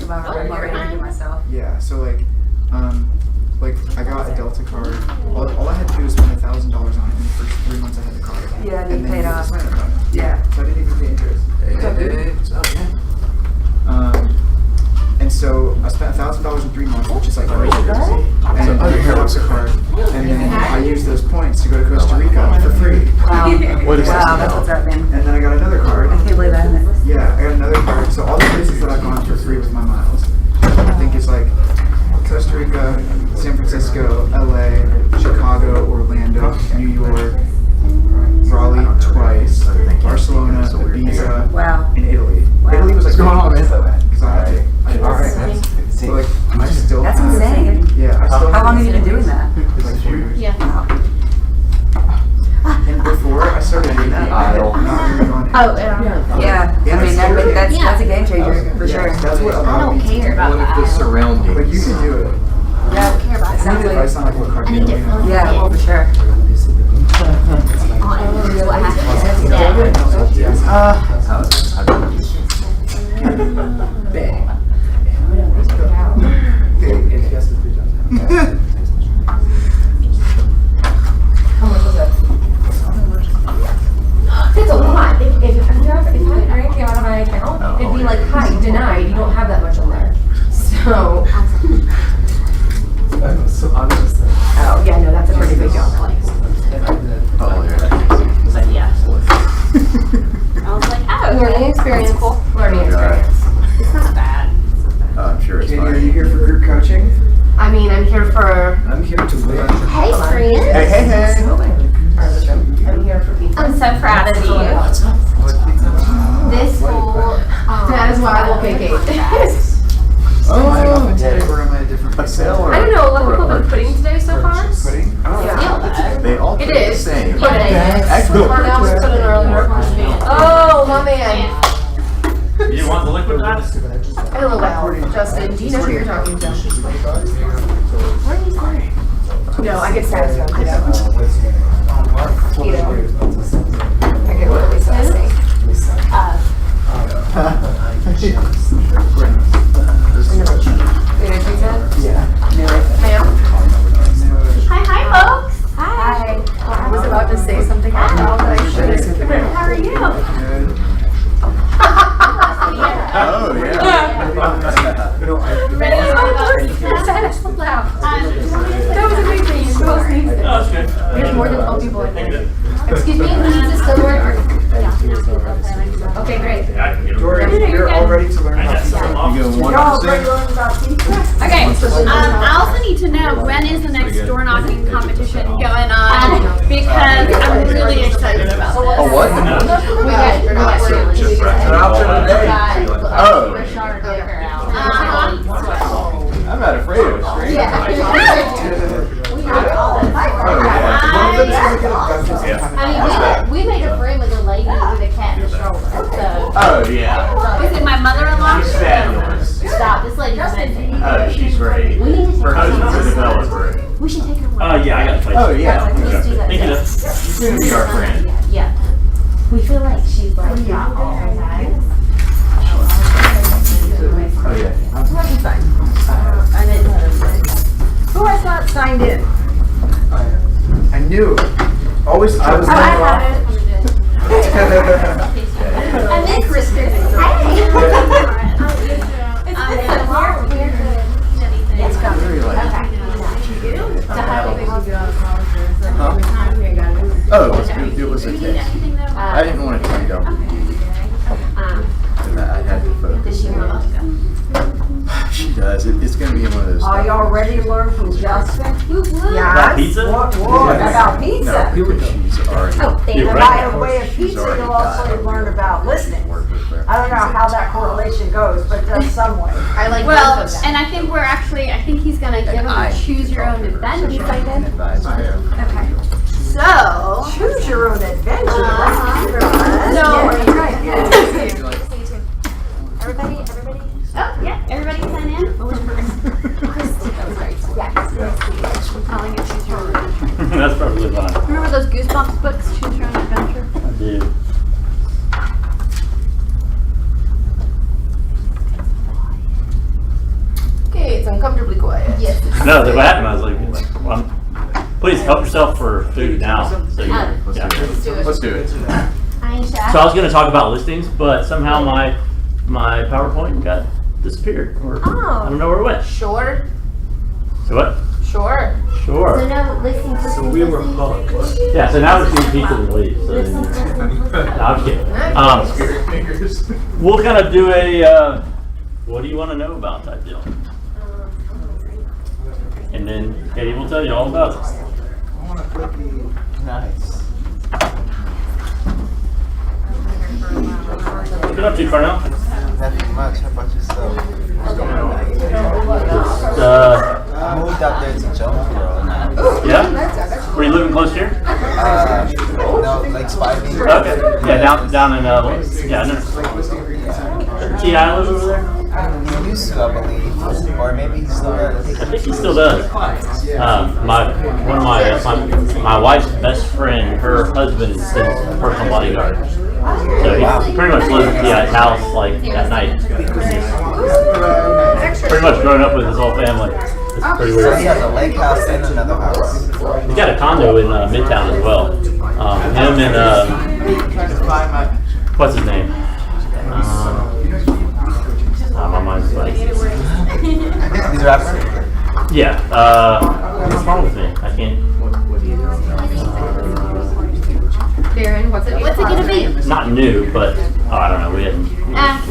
about I'm ready to do myself. Yeah, so like I got a Delta card. All I had to do was spend $1,000 on it in the first 3 months I had the card. Yeah, and then you paid get to off. spend it on it. Yeah. So I didn't even pay interest. And so I spent $1,000 in 3 months, which is like crazy. And I got the card, and then I used those points to go to Costa Rica for free. Wow. Wow, that's what's up, man. And then I got another card. I can't believe that. Yeah, I got another card. So all the places that I've gone for free with my miles, I think it's like Costa Rica, San Francisco, LA, Chicago, Orlando, New York, Raleigh twice, Barcelona, Ibiza, Wow. and Italy. Wow. Italy was like What's going on, man? because I had to. So like I still That's have, insane. Yeah, I still How long have you been doing that? Like 4 years. Yeah. Wow. And before I started dating, I had not really gone. Oh, Yeah. I mean, that's a game changer for sure. That's what I allowed don't me to. care about What if the that. surroundings? Like you can do it. Yeah. I don't care about It sounds that. It's like, not like what card I you need to know. float. yeah, well, for sure. What happens It's a lot. If my drink came out of my account, it'd be like, hi, denied, you don't have that much on there. So, oh, yeah, no, that's a pretty big jump. Oh, yeah. But yeah, I was like, oh, learning experience. Cool. Learning experience. it's not bad. I'm sure it's Katie, are fine. you here for group coaching? I mean, I'm here for, I'm here to win. Hey, friends. Hey. I'm here for people. I'm so proud of you. This whole That is why I will pick eight. Am I off a tip or am I a different A sale or? I don't know, a lot of people have been pudding today so far. Pudding? Yeah. They all It taste is. the same. But Actually, Parnell was put in earlier. Oh, my man. You want the liquid glass? LOL. Justin, do you know who you're talking to? No, I get satisfied with that. Keto. I get really sassy. hi, folks. Hi. I was about to say something I thought that I should have. How are you? Good. Oh, yeah. That was amazing. You both needs it. Oh, that's good. There's more than 12 people in there. Excuse me, is this still working? Okay, great. Yeah, I can get Jordan, No, no, you're you're all good. ready to learn I about got some pizza. off. You going You're all ready 1%? to learn about pizza? Okay, I also need to know when is the next door knocking competition going on because I'm really excited about A this. what? We got Just right. An option today. Oh. Richard Baker out. I'm not afraid of it. Straight. We got all of I mean, we made a friend with a lady with a cat in the stroller. So, Oh, yeah. is it my mother-in-law? She's fabulous. Stop, this lady's amazing. Oh, she's great. We need to Her take husband's a her. developer. We should take her. Yeah, I got a place. Oh, yeah. Let's do that. Thank you. She's gonna be our friend. Yeah. We feel like she's like, yeah, all the time. Oh, yeah. I didn't let her say. Who has not signed in? I knew. Always, I was I never have off. it. And then Kristen. Hey. It's coming. Very like. Okay. Oh, it was a test. I didn't want to take it off. I had to photo. Does she want to go? She does. It's going to be one of those. Are y'all ready to learn from Justin? About pizza? What? Yeah. About No, pizza? because she's already. Oh, thank you. And by the way of She's pizza, already you'll also got it. learn about listening. Work with her. I don't know how that correlation goes, but it does some way. I like Well, both of them. and I think I think he's gonna give him a choose your own adventure. Okay. So, Choose your own adventure. Uh-huh. No, Yeah, you're right. everybody. Oh, yeah, everybody sign in. Calling it choose your own adventure. That's probably fine. Remember those Goosebumps books, Choose Your Own Adventure? I do. uncomfortably quiet. Yes. No, what happened, I was like, well, please help yourself for food now. So, yeah. Let's do it. So I was going to talk about listings, but somehow my PowerPoint got disappeared. Or I don't know where it went. Sure. So what? Sure. Sure. So no listings. So we were hooked. Yeah, so now we're seeing pizza and leave. So, no, I'm just kidding. We'll kind of do a, what do you want to know about type deal. And then Katie will tell you all about it. I want to click the. Nice. What you up to, Cornell? Nothing much. How about yourself? Just, I moved out there to Jonesboro. yeah? Were you living close here? No, like Spivey. Okay. Yeah, down in, yeah, no. T.I. live over there? He used to, I believe, or maybe he still does. I think he still does. One of my wife's best friend, her husband is his personal bodyguard. So he pretty much lives at T.I.'s house like at night. Pretty much growing up with his whole family. It's pretty So weird. he has a lake house and another house. He's got a condo in Midtown as well. Him and what's his name? My mind's blank. He's a rapper. Yeah. What's wrong with me? I can't. Darren, what's it gonna be? Not new, but I don't know.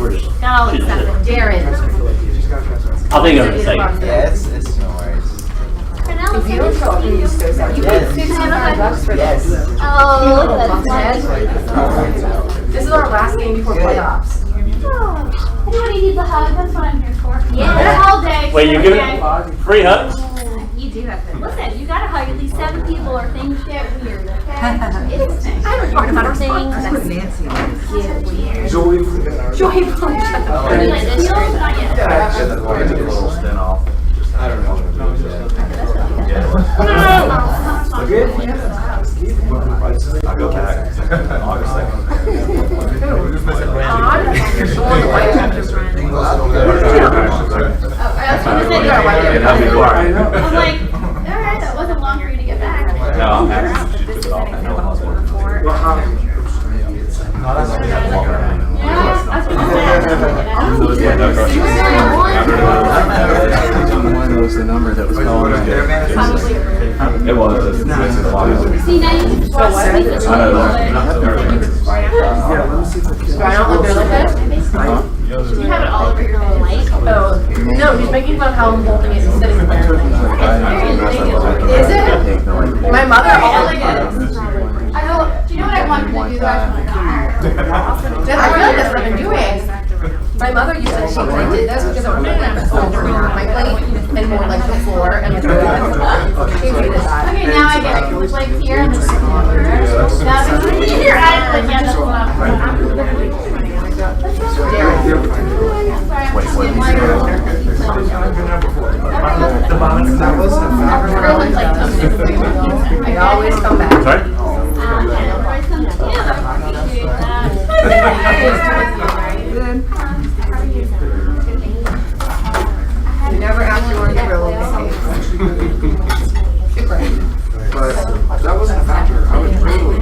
We're just Got all shooting excited. shit. Darren. I'll think of it in a second. Yeah, it's no worries. If you don't show up, you so sad. You Yes. paid $65 for this. Oh, that's nice. This is our last game before playoffs. Anybody needs a hug? That's what I'm here for. Yeah. All day. Wait, you giving free hugs? You do have to. Listen, you gotta hug at least 7 people or things get weird, okay? It's things. I don't talk about things. Get weird. Joey. Joey Are you like this? No, not yet. A little spin off. I don't know. Good? I'll go back. August 2nd. I'm like, alright, that wasn't long for you to get back. No, I'm happy she took it off. I know I was working for it. Yeah, I was gonna say. Yeah, no pressure. One was the number that was calling. It was. It's a lot easier. See, now you can just watch I know that. Do I not look good like this? You have it all over your face. Oh, no, he's making fun of how I'm holding it and sitting there. Is it? My mother always I know, do you know what I wanted to do though? I feel like that's what I've been doing. My mother used to, she did this because I was like, my plate and more like the floor and like, she did that. Okay, now I get it, 'cause it's like here and then now it's in your eyes, like, yeah, that's what I'm. Wait, what? That wasn't a I always come back. Sorry? You never asked me where to relocate. But that wasn't a factor. I would really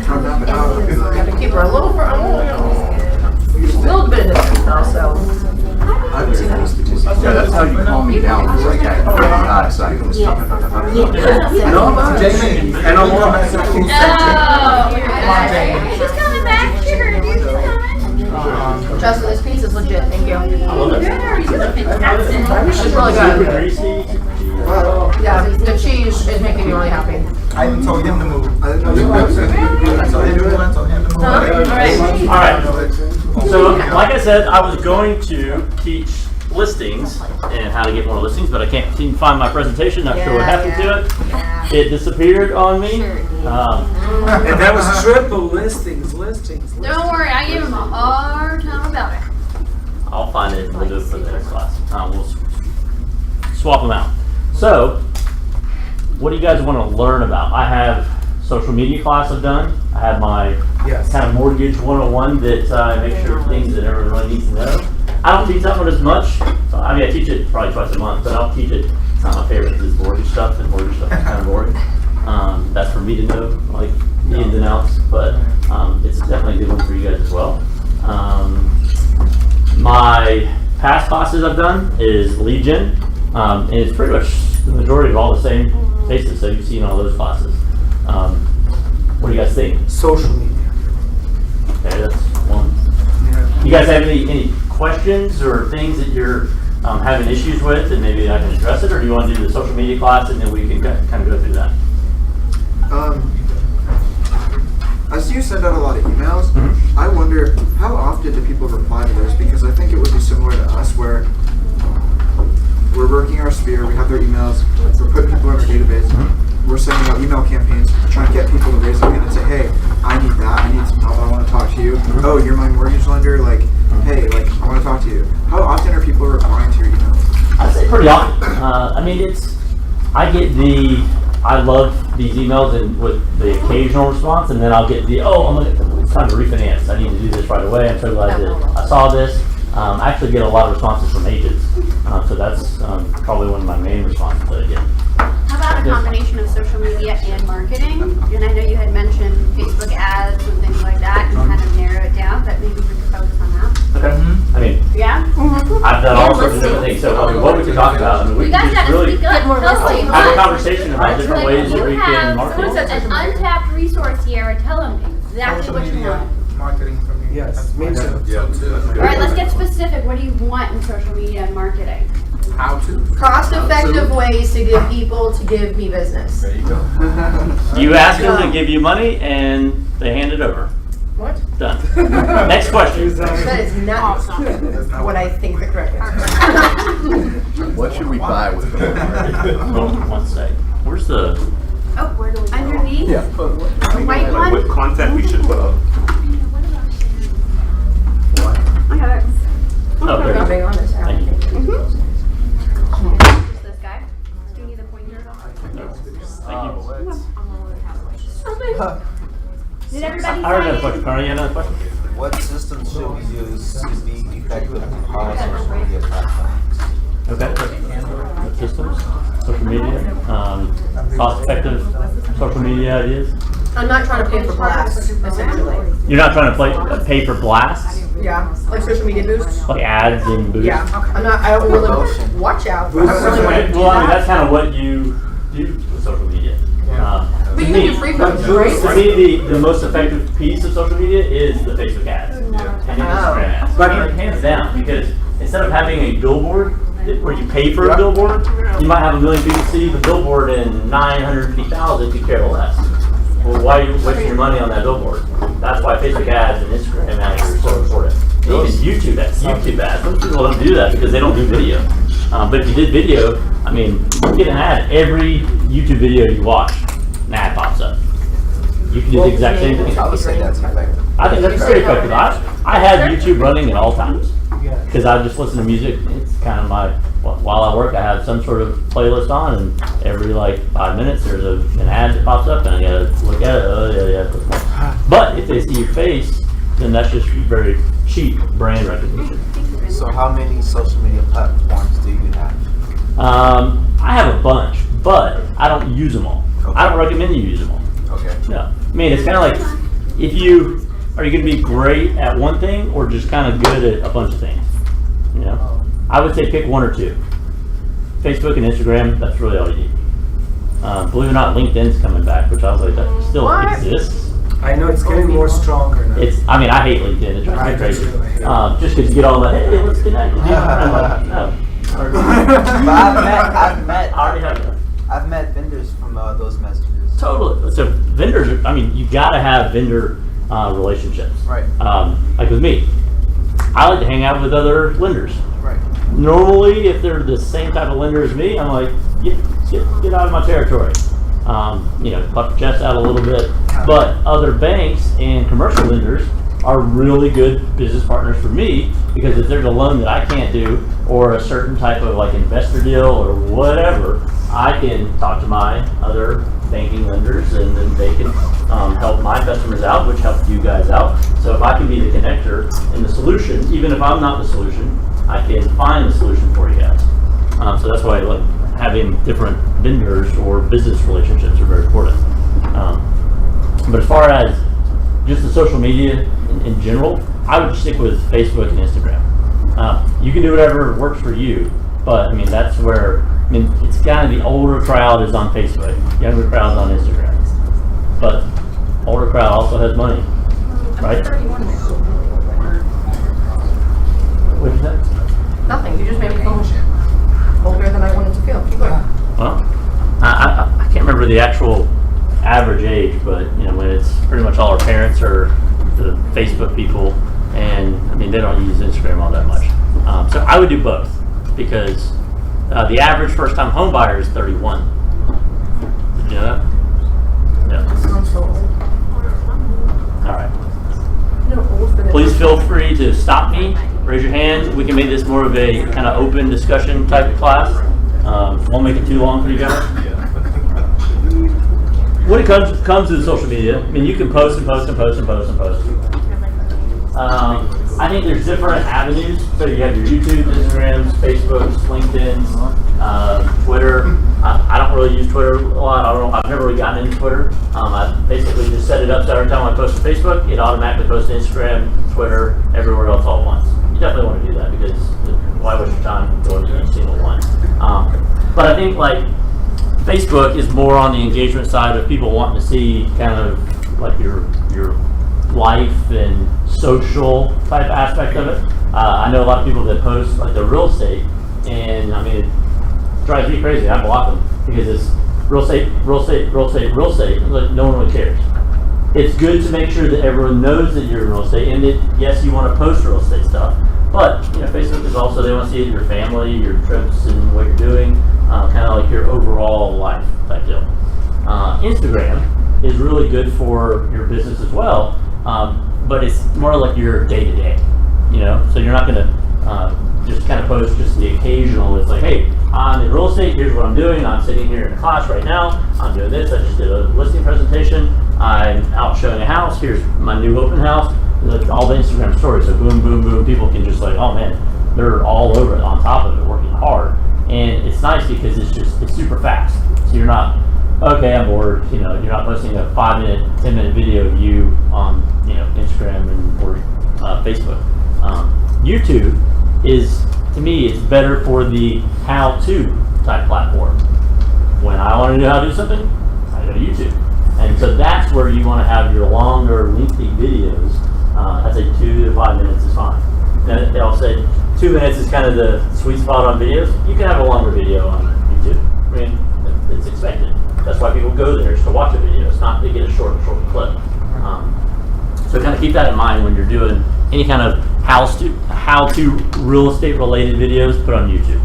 turn that out. Have to keep her a little for a little bit of distance though, so. Yeah, that's how you calm me down. It's like that. So I can just talk. No, I'm Jamie. And I'm on. Oh, she's coming back. She heard you. She's coming. Justin, this piece is legit, thank you. I love that. It's really Super good. greasy. Yeah, the cheese is making me really happy. I even told him to move. I didn't know you were upset. I told him to move. All right. So, like I said, I was going to teach listings and how to get more listings, but I can't seem to find my presentation. Not sure what happened to it. It disappeared on me. And that was triple listings. Don't worry, I gave him a hard time about it. I'll find it and we'll do it for the next class. We'll swap them out. So, what do you guys want to learn about? I have social media class I've done. I have my kind of mortgage 101 that I make sure things that everyone needs to know. I don't teach that one as much. So, I mean, I teach it probably twice a month, but I'll teach it. It's not my favorite, this mortgage stuff, and mortgage stuff is kind of boring. That's for me to know, like, the ins and outs, but it's definitely a good one for you guys as well. My past classes I've done is lead gen, and it's pretty much the majority of all the same faces, so you've seen all those classes. What do you guys think? Social media. Okay, that's one. Yeah. You guys have any questions or things that you're having issues with, and maybe I can address it, or do you want to do the social media class and then we can kind of go through that? I see you send out a lot of emails. Mhm. I wonder, how often do people reply to those? Because I think it would be similar to us where we're working our sphere, we have their emails, we're putting people in our database, we're sending out email campaigns, trying to get people to raise their hand and say, hey, I need that, I need some help, I want to talk to you. Oh, you're my mortgage lender, like, hey, like, I want to talk to you. How often are people replying to your emails? I'd say pretty often. I mean, I love these emails and with the occasional response, and then I'll get it's time to refinance. I need to do this right away. I'm so glad that I saw this. I actually get a lot of responses from agents, so that's probably one of my main responses that I get. How about a combination of social media and marketing? And I know you had mentioned Facebook ads and things like that, and kind of narrow it down, but maybe we could focus on that. Okay. I mean, Yeah? I've done all sorts of different things. So I mean, what we can talk about, I mean, we You can guys just gotta really speak up. more Tell us what listening. you have a want. conversation about different ways that we can market. Someone says an untapped resource here, tell them exactly what you want. Marketing for me. Yes, me too. Yeah, All right, let's get specific. What do you want in social media and marketing? How to? Cost-effective ways to get people to give me business. There you go. You ask them to give you money and they hand it over. What? Done. Next question. That is not what I think the correct answer is. What should we buy with the Hold on one sec. Where's the? Oh, where do we underneath? Yeah. The white one? What content we should put up? I got it. Oh, there I'm you being go. honest. I Thank you. think. Just this guy? Do you need the pointer? Thank you. Did everybody I already have a say? question. Carl, you have another question? What systems should we use to be effective across social media platforms? Okay. What systems, social media, cost-effective social media ideas. I'm not trying to pay for blasts, essentially. You're not trying to pay for blasts, Yeah, like social media boosts. like ads and boosts. Yeah, I don't really watch out. I don't really want to do Well, I mean, that. that's kind of what you do with social media. But you can do free posts, right? To me, the most effective piece of social media is the Facebook ads and the Instagram ads. But- Hands down, because instead of having a billboard where you pay for a billboard, you might have 1 million people see the billboard and 950,000 could care less. Well, why are you wasting your money on that billboard? That's why Facebook ads and Instagram ads are so important. And even YouTube ads. Most people don't do that because they don't do video. But if you did video, I mean, you get an ad every YouTube video you watch. An ad pops up. You can do the exact same thing. I would say that's effective. I think that's very effective. I have YouTube running at all times because I just listen to music. It's kind of my, while I work, I have some sort of playlist on, and every like 5 minutes there's an ad that pops up, and I gotta look at it. Oh yeah. But if they see your face, then that's just very cheap brand recognition. So how many social media platforms do you have? I have a bunch, but I don't use them all. I don't recommend you use them all. Okay. No, I mean, it's kind of like, are you going to be great at one thing or just kind of good at a bunch of things? You know, I would say pick one or two. Facebook and Instagram, that's really all you need. Believe it or not, LinkedIn's coming back, which I was like, that still What? exists. I know it's getting more stronger now. I hate LinkedIn, it drives me I do crazy. too, I hate it. Just because you get all that, hey, let's connect. I'm like, no. But I already have that. I've met vendors from those messages. Totally. So vendors, you gotta have vendor relationships. Right. Like with me, I like to hang out with other lenders. Right. Normally, if they're the same type of lender as me, I'm like, get out of my territory. Puff your chest out a little bit. But other banks and commercial lenders are really good business partners for me, because if there's a loan that I can't do, or a certain type of like investor deal or whatever, I can talk to my other banking lenders, and then they can help my customers out, which helps you guys out. So if I can be the connector and the solution, even if I'm not the solution, I can find the solution for you guys. So that's why like having different vendors or business relationships are very important. But as far as just the social media in general, I would stick with Facebook and Instagram. You can do whatever works for you, but I mean that's where it's kind of the older crowd is on Facebook, younger crowd's on Instagram, but older crowd also has money, right? What is that? Nothing, you just made me feel older than I wanted to feel. Keep going. Well, I can't remember the actual average age, but when it's pretty much all our parents are the Facebook people, and I mean they don't use Instagram all that much. So I would do both because the average first-time home buyer is 31. Did you know that? Yeah. Sounds so old. All right. No, old for that. Please feel free to stop me, raise your hand. We can make this more of a kind of open discussion type of class. Won't make it too long for you guys. When it comes to social media, I mean, you can post and post and post and post and post. I think there's different avenues. So you have your YouTube, Instagrams, Facebooks, LinkedIn's, Twitter. I don't really use Twitter a lot. I've never really gotten into Twitter. I basically just set it up so every time I post to Facebook, it automatically posts to Instagram, Twitter, everywhere else all at once. You definitely want to do that because why waste your time going to each single one? But I think like Facebook is more on the engagement side of people wanting to see kind of like your life and social type aspect of it. I know a lot of people that post like their real estate, and I mean it drives me crazy. I block them because it's real estate. Like no one really cares. It's good to make sure that everyone knows that you're in real estate, and that yes, you want to post real estate stuff. But Facebook is also they want to see your family, your trips, and what you're doing, kind of like your overall life type deal. Instagram is really good for your business as well, but it's more like your day to day. So you're not going to just kind of post just the occasional. It's like, hey, I'm in real estate. Here's what I'm doing. I'm sitting here in a class right now. I'm doing this. I just did a listing presentation. I'm out showing a house. Here's my new open house. All the Instagram stories. So boom, boom, boom. People can just like, oh man, they're all over it, on top of it, working hard. And it's nice because it's super fast. So you're not, okay, I'm bored. You're not posting a 5-minute, 10-minute video of you on, Instagram or Facebook. YouTube is, to me, it's better for the how-to type platform. When I want to know how to do something, I go to YouTube. And so that's where you want to have your longer, lengthy videos. I'd say 2 to 5 minutes is fine. Then they'll say 2 minutes is kind of the sweet spot on videos. You can have a longer video on YouTube. I mean, it's expected. That's why people go there, is to watch a video. It's not to get a short clip. So kind of keep that in mind when you're doing any kind of how-to real estate related videos. Put on YouTube.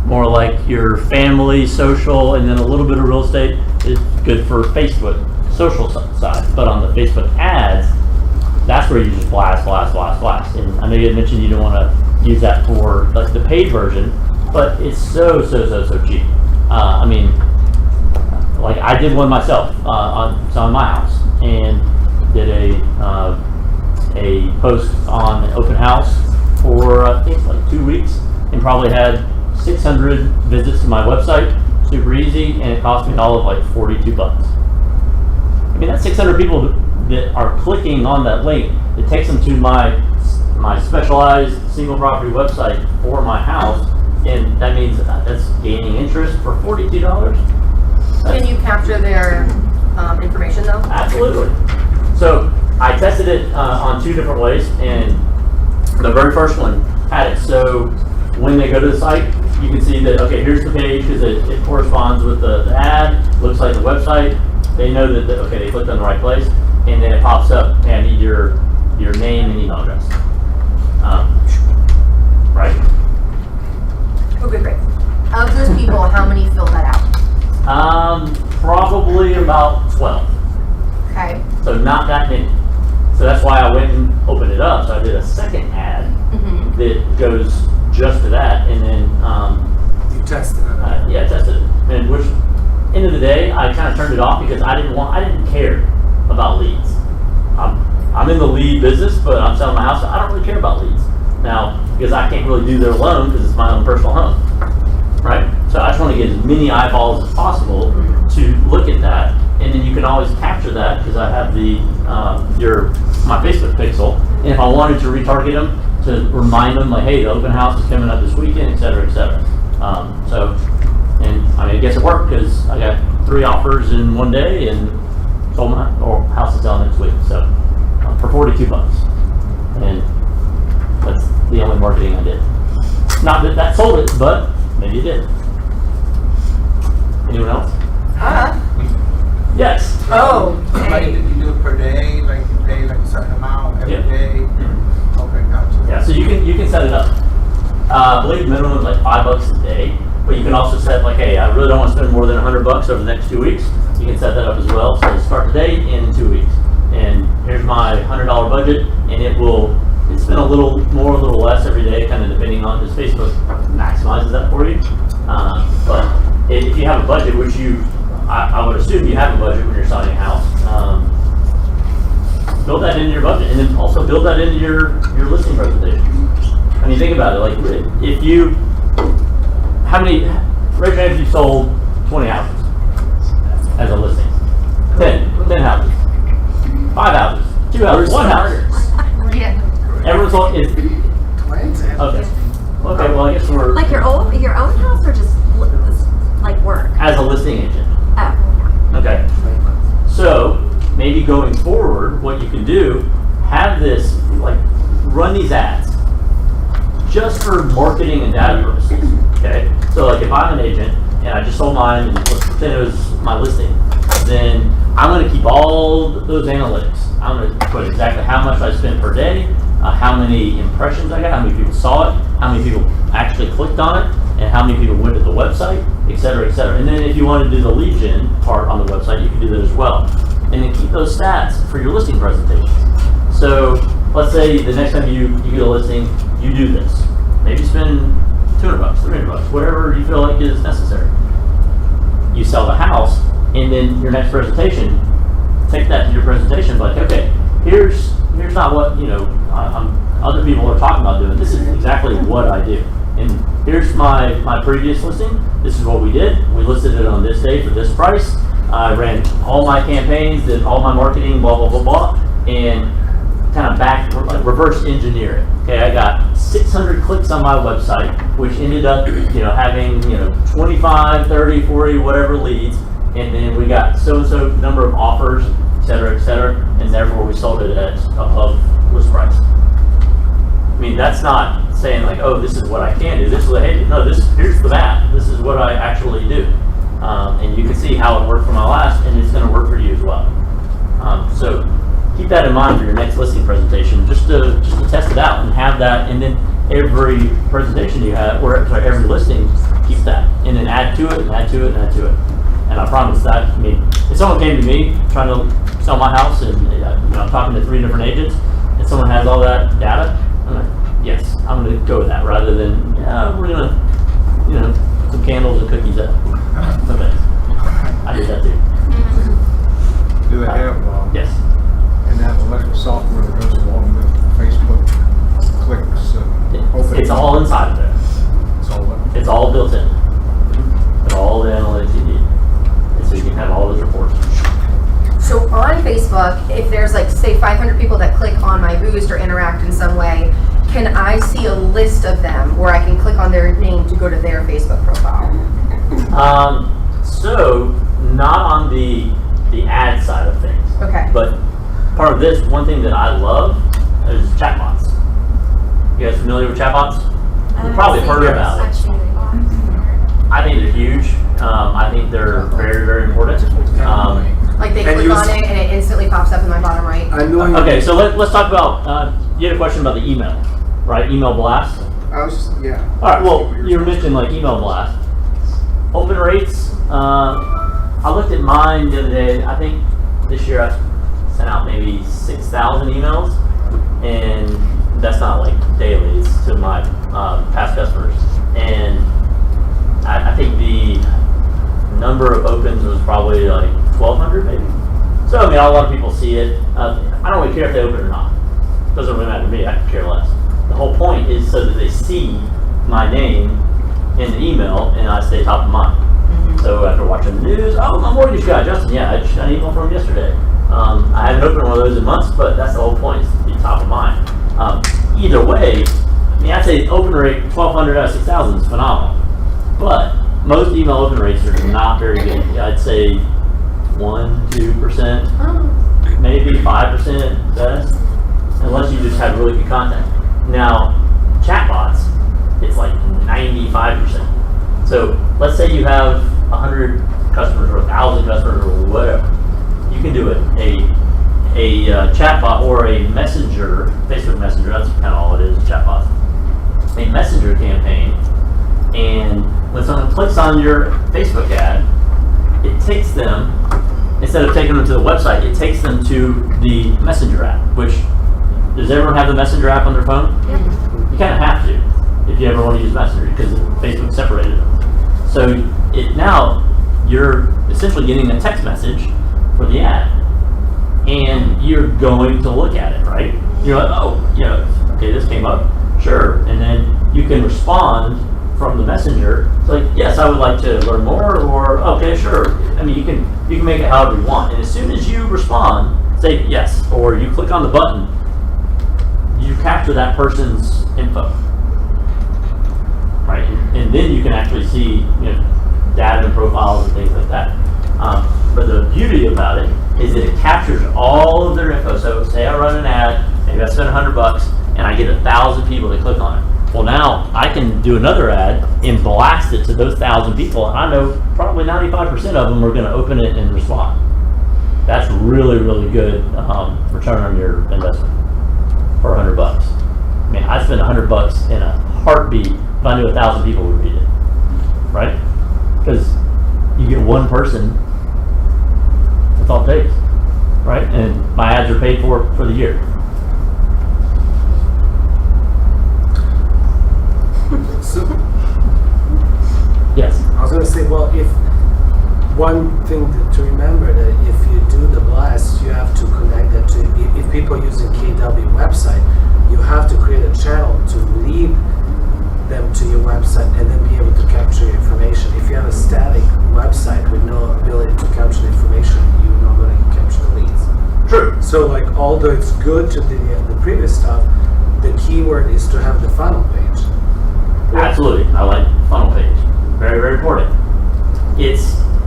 More like your family, social, and then a little bit of real estate is good for Facebook social side. But on the Facebook ads, that's where you just blast. And I know you had mentioned you don't want to use that for like the paid version, but it's so cheap. I mean, like I did one myself on my house and did a post on an open house for I think like 2 weeks and probably had 600 visits to my website. Super easy, and it cost me all of like $42. I mean, that's 600 people that are clicking on that link. It takes them to my specialized single property website for my house, and that means that's gaining interest for $42. Can you capture their information though? Absolutely. So I tested it on 2 different ways, and the very first one had it so when they go to the site, you can see that, okay, here's the page because it corresponds with the ad, looks like the website. They know that, okay, they clicked on the right place, and then it pops up, hey, I need your name and email address. Right? Okay, great. Of those people, how many fill that out? Probably about 12. Okay. So not that many. So that's why I went and opened it up. So I did a second ad that goes just to that, and then You tested it. yeah, I tested it. And which, end of the day, I kind of turned it off because I didn't care about leads. I'm in the lead business, but I'm selling my house. So I don't really care about leads. Now, because I can't really do their loan because it's my own personal home, right? So I just want to get as many eyeballs as possible to look at that, and then you can always capture that because I have the my Facebook pixel, and if I wanted to retarget them to remind them like, hey, the open house is coming up this weekend, et cetera, et cetera. And I mean, I guess it worked because I got 3 offers in one day and sold my house is selling next week. So for $42, and that's the only marketing I did. Not that that sold it, but maybe it did. Anyone else? Yes. Oh. Like, did you do it per day? Like, you pay like a certain amount every Yeah. day? Okay, gotcha. Yeah. So you can set it up. I believe minimum is like $5 a day, but you can also set like, hey, I really don't want to spend more than $100 over the next 2 weeks. You can set that up as well. So start today in 2 weeks, and here's my $100 budget, and it's been a little more, a little less every day, kind of depending on, because Facebook maximizes that for you. But if you have a budget, which I would assume you have a budget when you're selling a house, build that into your budget, and then also build that into your listing presentation. I mean, think about it. Like, if you, raise your hand if you sold 20 houses as a listing. 10 houses, 5 houses, 2 houses, 1 house. Everyone's sold is okay. Okay, well I guess we're Like your own house or just like work? as a listing agent. Oh. Okay. So maybe going forward, what you can do, have this, like, run these ads just for marketing and data purposes. Okay. So like if I'm an agent and I just sold mine and let's pretend it was my listing, then I'm going to keep all those analytics. I'm going to put exactly how much I spent per day, how many impressions I got, how many people saw it, how many people actually clicked on it, and how many people went to the website, et cetera, et cetera. And then if you want to do the lead gen part on the website, you can do that as well. And then keep those stats for your listing presentations. So let's say the next time you get a listing, you do this. Maybe spend $200, $300, whatever you feel like is necessary. You sell the house, and then your next presentation, take that to your presentation, like, okay, here's not what, other people are talking about doing. This is exactly what I do. And here's my previous listing. This is what we did. We listed it on this day for this price. I ran all my campaigns, did all my marketing, blah, blah, blah, blah, and kind of reverse engineer it. Okay, I got 600 clicks on my website, which ended up, having, 25, 30, 40, whatever leads. And then we got so-and-so number of offers, et cetera, and therefore we sold it at above list price. I mean, that's not saying like, oh, this is what I can do. This is hey, no, here's the math. This is what I actually do. And you can see how it worked for my last, and it's going to work for you as well. So keep that in mind for your next listing presentation, just to test it out and have that, and then every presentation you have, every listing, keep that, and then add to it, and add to it, and add to it. And I promise that, I mean, if someone came to me trying to sell my house, and I'm talking to 3 different agents, and someone has all that data, I'm like, yes, I'm going to go with that, rather than, we're going to, put some candles and cookies up. Okay. I did that too. Do they have, Yes. and analytical software that goes along with Facebook clicks and open? It's all inside of there. It's all that. It's all built in. With all the analytics you need. And so you can have all those reports. So on Facebook, if there's like, say 500 people that click on my boost or interact in some way, can I see a list of them where I can click on their name to go to their Facebook profile? So not on the ad side of things. Okay. But part of this, one thing that I love is chatbots. You guys familiar with chatbots? You've probably heard about it. I think they're huge. I think they're very, very important. Like they click on it and it instantly pops up in my bottom right. Okay, so let's talk about, you had a question about the email, right? Email blast. I was just, yeah. All right, well, you were mentioning like email blast. Open rates, I looked at mine the other day. I think this year I sent out maybe 6,000 emails, and that's not like dailies to my past customers. And I think the number of opens was probably like 1,200 maybe. So I mean, a lot of people see it. I don't really care if they open it or not. Doesn't really matter to me. I could care less. the whole point is so that they see my name in the email and I stay top of mind. So after watching the news, oh, my mortgage guy, Justin, yeah, I just got an email from him yesterday. I haven't opened one of those in months, but that's the whole point, is to be top of mind. Either way, I mean, I'd say open rate 1,200 out of 6,000 is phenomenal. But most email open rates are not very good. I'd say 1-2%, maybe 5% best, unless you just have really good content. Now, chatbots, it's like 95%. So let's say you have 100 customers or 1,000 customers or whatever. You can do it. A chatbot or a messenger, Facebook Messenger, that's kind of all it is, chatbot. A messenger campaign, and when someone clicks on your Facebook ad, it takes them, instead of taking them to the website, it takes them to the Messenger app, which, does everyone have the Messenger app on their phone? Yeah. You kind of have to, if you ever want to use Messenger, because Facebook separated them. So now you're essentially getting a text message for the ad, and you're going to look at it, right? You're like, oh, okay, this came up, sure, and then you can respond from the messenger. It's like, yes, I would like to learn more, or okay, sure. I mean, you can make it however you want, and as soon as you respond, say yes, or you click on the button, you capture that person's info. Right, and then you can actually see data and profiles and things like that. But the beauty about it is that it captures all of their info. So say I run an ad, maybe I spend $100, and I get 1,000 people to click on it. Well, now I can do another ad and blast it to those 1,000 people, and I know probably 95% of them are going to open it and respond. That's really, really good return on your investment for $100. I mean, I spend $100 in a heartbeat if I knew 1,000 people would read it, right? Because you get one person, that's all it takes, right? And my ads are paid for the year. So, Yes. I was gonna say, well, if one thing to remember that if you do the blast, you have to connect that to, if people using KW website, you have to create a channel to lead them to your website and then be able to capture your information. If you have a static website with no ability to capture the information, you're not going to capture the leads. True. So like, although it's good to do the previous stuff, the keyword is to have the funnel page. Absolutely. I like funnel page. Very, very important. It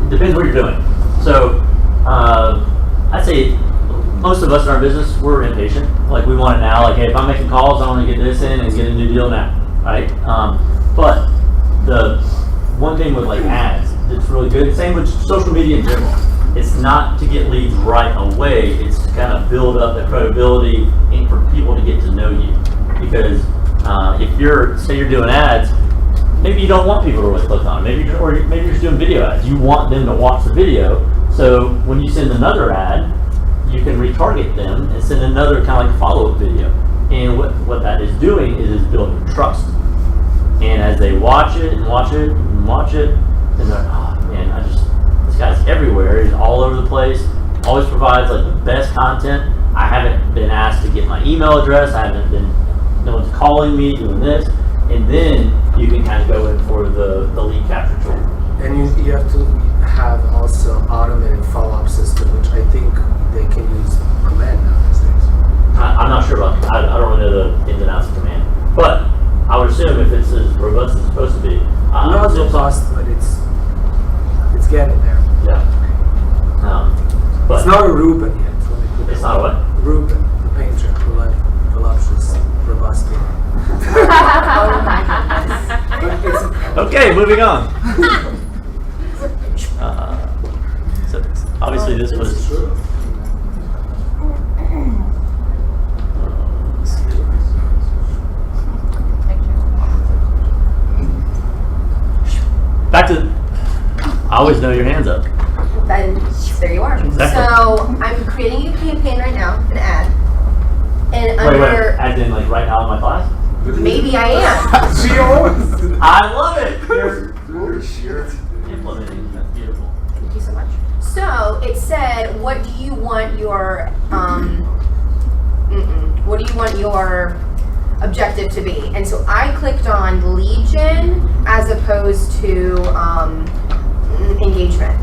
depends what you're doing. So I'd say most of us in our business, we're impatient. Like, we want it now. Like, hey, if I'm making calls, I want to get this in and get a new deal now, right? But the one thing with like ads that's really good, same with social media in general, it's not to get leads right away. It's to kind of build up the credibility and for people to get to know you. Because if say you're doing ads, maybe you don't want people to really click on it. Maybe you're just doing video ads. You want them to watch the video. So when you send another ad, you can retarget them and send another kind of like follow-up video. And what that is doing is building trust. And as they watch it and watch it and watch it, and they're like, oh man, this guy's everywhere. He's all over the place. Always provides like the best content. I haven't been asked to get my email address. No one's calling me, doing this. And then you can kind of go in for the lead capture tool. And you have to have also automated follow-up system, which I think they can use command now these days. I'm not sure about, I don't really know the ins and outs of command. But I would assume if it's as robust as it's supposed to be. Not robust, but it's getting there. Yeah. But It's not a Reuben yet. Let me put it's it. not a what? Reuben, the painter, who like voluptuous, robust people. But it's Okay, moving on. So obviously this was. true. Back to. I always know your hands up. Then there you are. Exactly. So I'm creating a campaign right now, an ad. And Wait, under, as in like right now in my class? maybe I am. She always. I love it! You're implementing, that's beautiful. Thank you so much. So it said, what do you want your objective to be? opposed to engagement?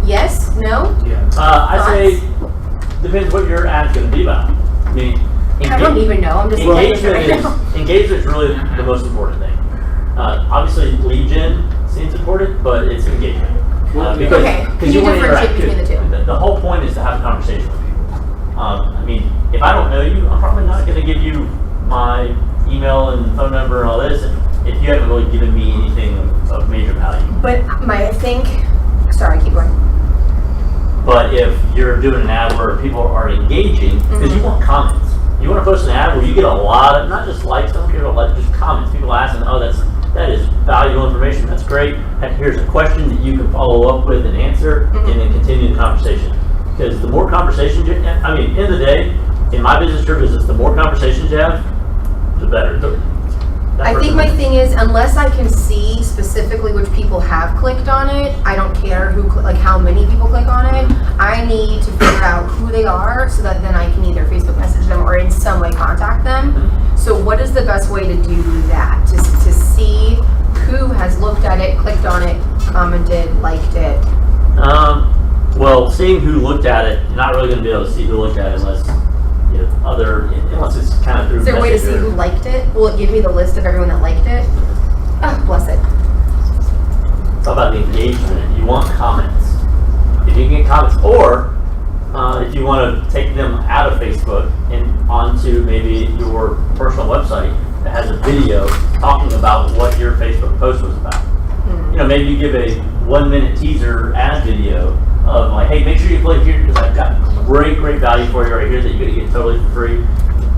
Yes? No? I say, depends what your ad's gonna be about. I mean, I don't even know. I'm just looking at it right now. engagement is really the most important thing. Obviously, lead gen seems important, but it's engagement. Because Okay, can you you want to differentiate interact. between the two? The whole point is to have a conversation with people. I mean, if I don't know you, I'm probably not going to give you my email and phone number and all this if you haven't really given me anything of major value. But sorry, keep going. But if you're doing an ad where people are engaging, because you want comments. You want to post an ad where you get a lot of, not just likes, don't care about like just comments. People asking, oh, that is valuable information, that's great. And here's a question that you can follow up with and answer, and then continue the conversation. Because the more conversations you, I mean, in the day, in my business, your business, the more conversations you have, the better. I think my thing is, unless I can see specifically which people have clicked on it, I don't care how many people click on it. I need to figure out who they are so that then I can either Facebook message them or in some way contact them. So what is the best way to do that? To see who has looked at it, clicked on it, commented, liked it? Well, seeing who looked at it, you're not really going to be able to see who looked at it unless it's kind of through. Is there a way to see who liked it? Will it give me the list of everyone that liked it? Oh, bless it. It's all about the engagement. You want comments. If you can get comments, or if you want to take them out of Facebook and onto maybe your personal website that has a video talking about what your Facebook post was about. You know, maybe you give a 1-minute teaser ad video of like, hey, make sure you click here because I've got great value for you right here that you're going to get totally for free.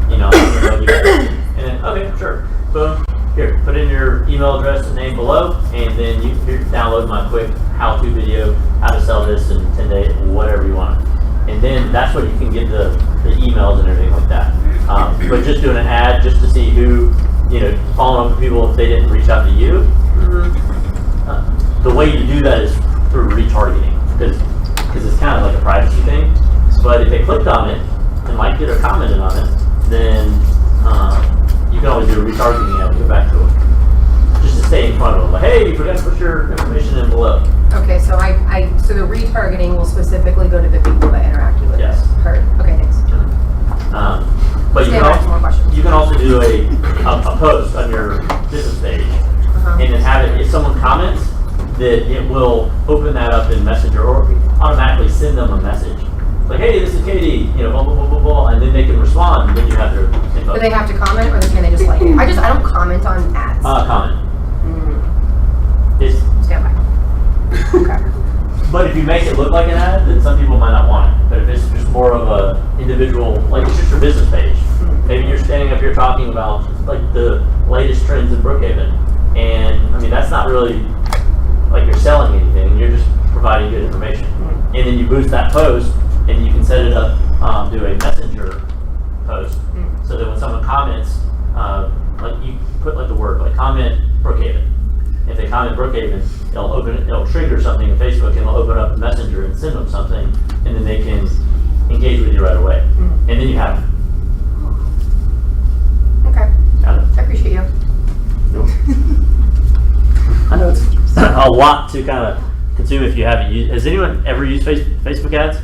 You know, and then, okay, sure. Boom. Here, put in your email address and name below, and then you download my quick how-to video, how to sell this in 10 days, whatever you want. And then that's what you can get the emails and everything like that. But just doing an ad just to see who, following up with people if they didn't reach out to you, the way you do that is through retargeting, because it's kind of like a privacy thing. But if they clicked on it and liked it or commented on it, then you can always do a retargeting ad and go back to them. Just to stay in front of them. Like, hey, you forgot to put your information in below. Okay, so so the retargeting will specifically go to the people that interacted with Yes. it. Heard. Okay, thanks. But Stand back for more questions. you can also do a post on your business page, and then have it, if someone comments, that it will open that up in Messenger or automatically send them a message. Like, hey, this is Katie, blah, blah, blah, blah, blah, and then they can respond, and then you have their info. Do they have to comment or can they just like it? I don't comment on ads. Comment. Stand by. Okay. But if you make it look like an ad, then some people might not want it. But if it's just more of a individual, like it's just your business page. Maybe you're standing up here talking about like the latest trends in Brookhaven. And I mean, that's not really like you're selling anything. You're just providing good information. And then you boost that post and you can set it up, do a messenger post. So that when someone comments, like you put like the word, like comment Brookhaven. If they comment Brookhaven, it'll trigger something in Facebook and it'll open up a messenger and send them something, and then they can engage with you right away. And then you have it. Okay. Got it? I appreciate you. I know it's a lot to kind of consume if you haven't used. Has anyone ever used Facebook ads?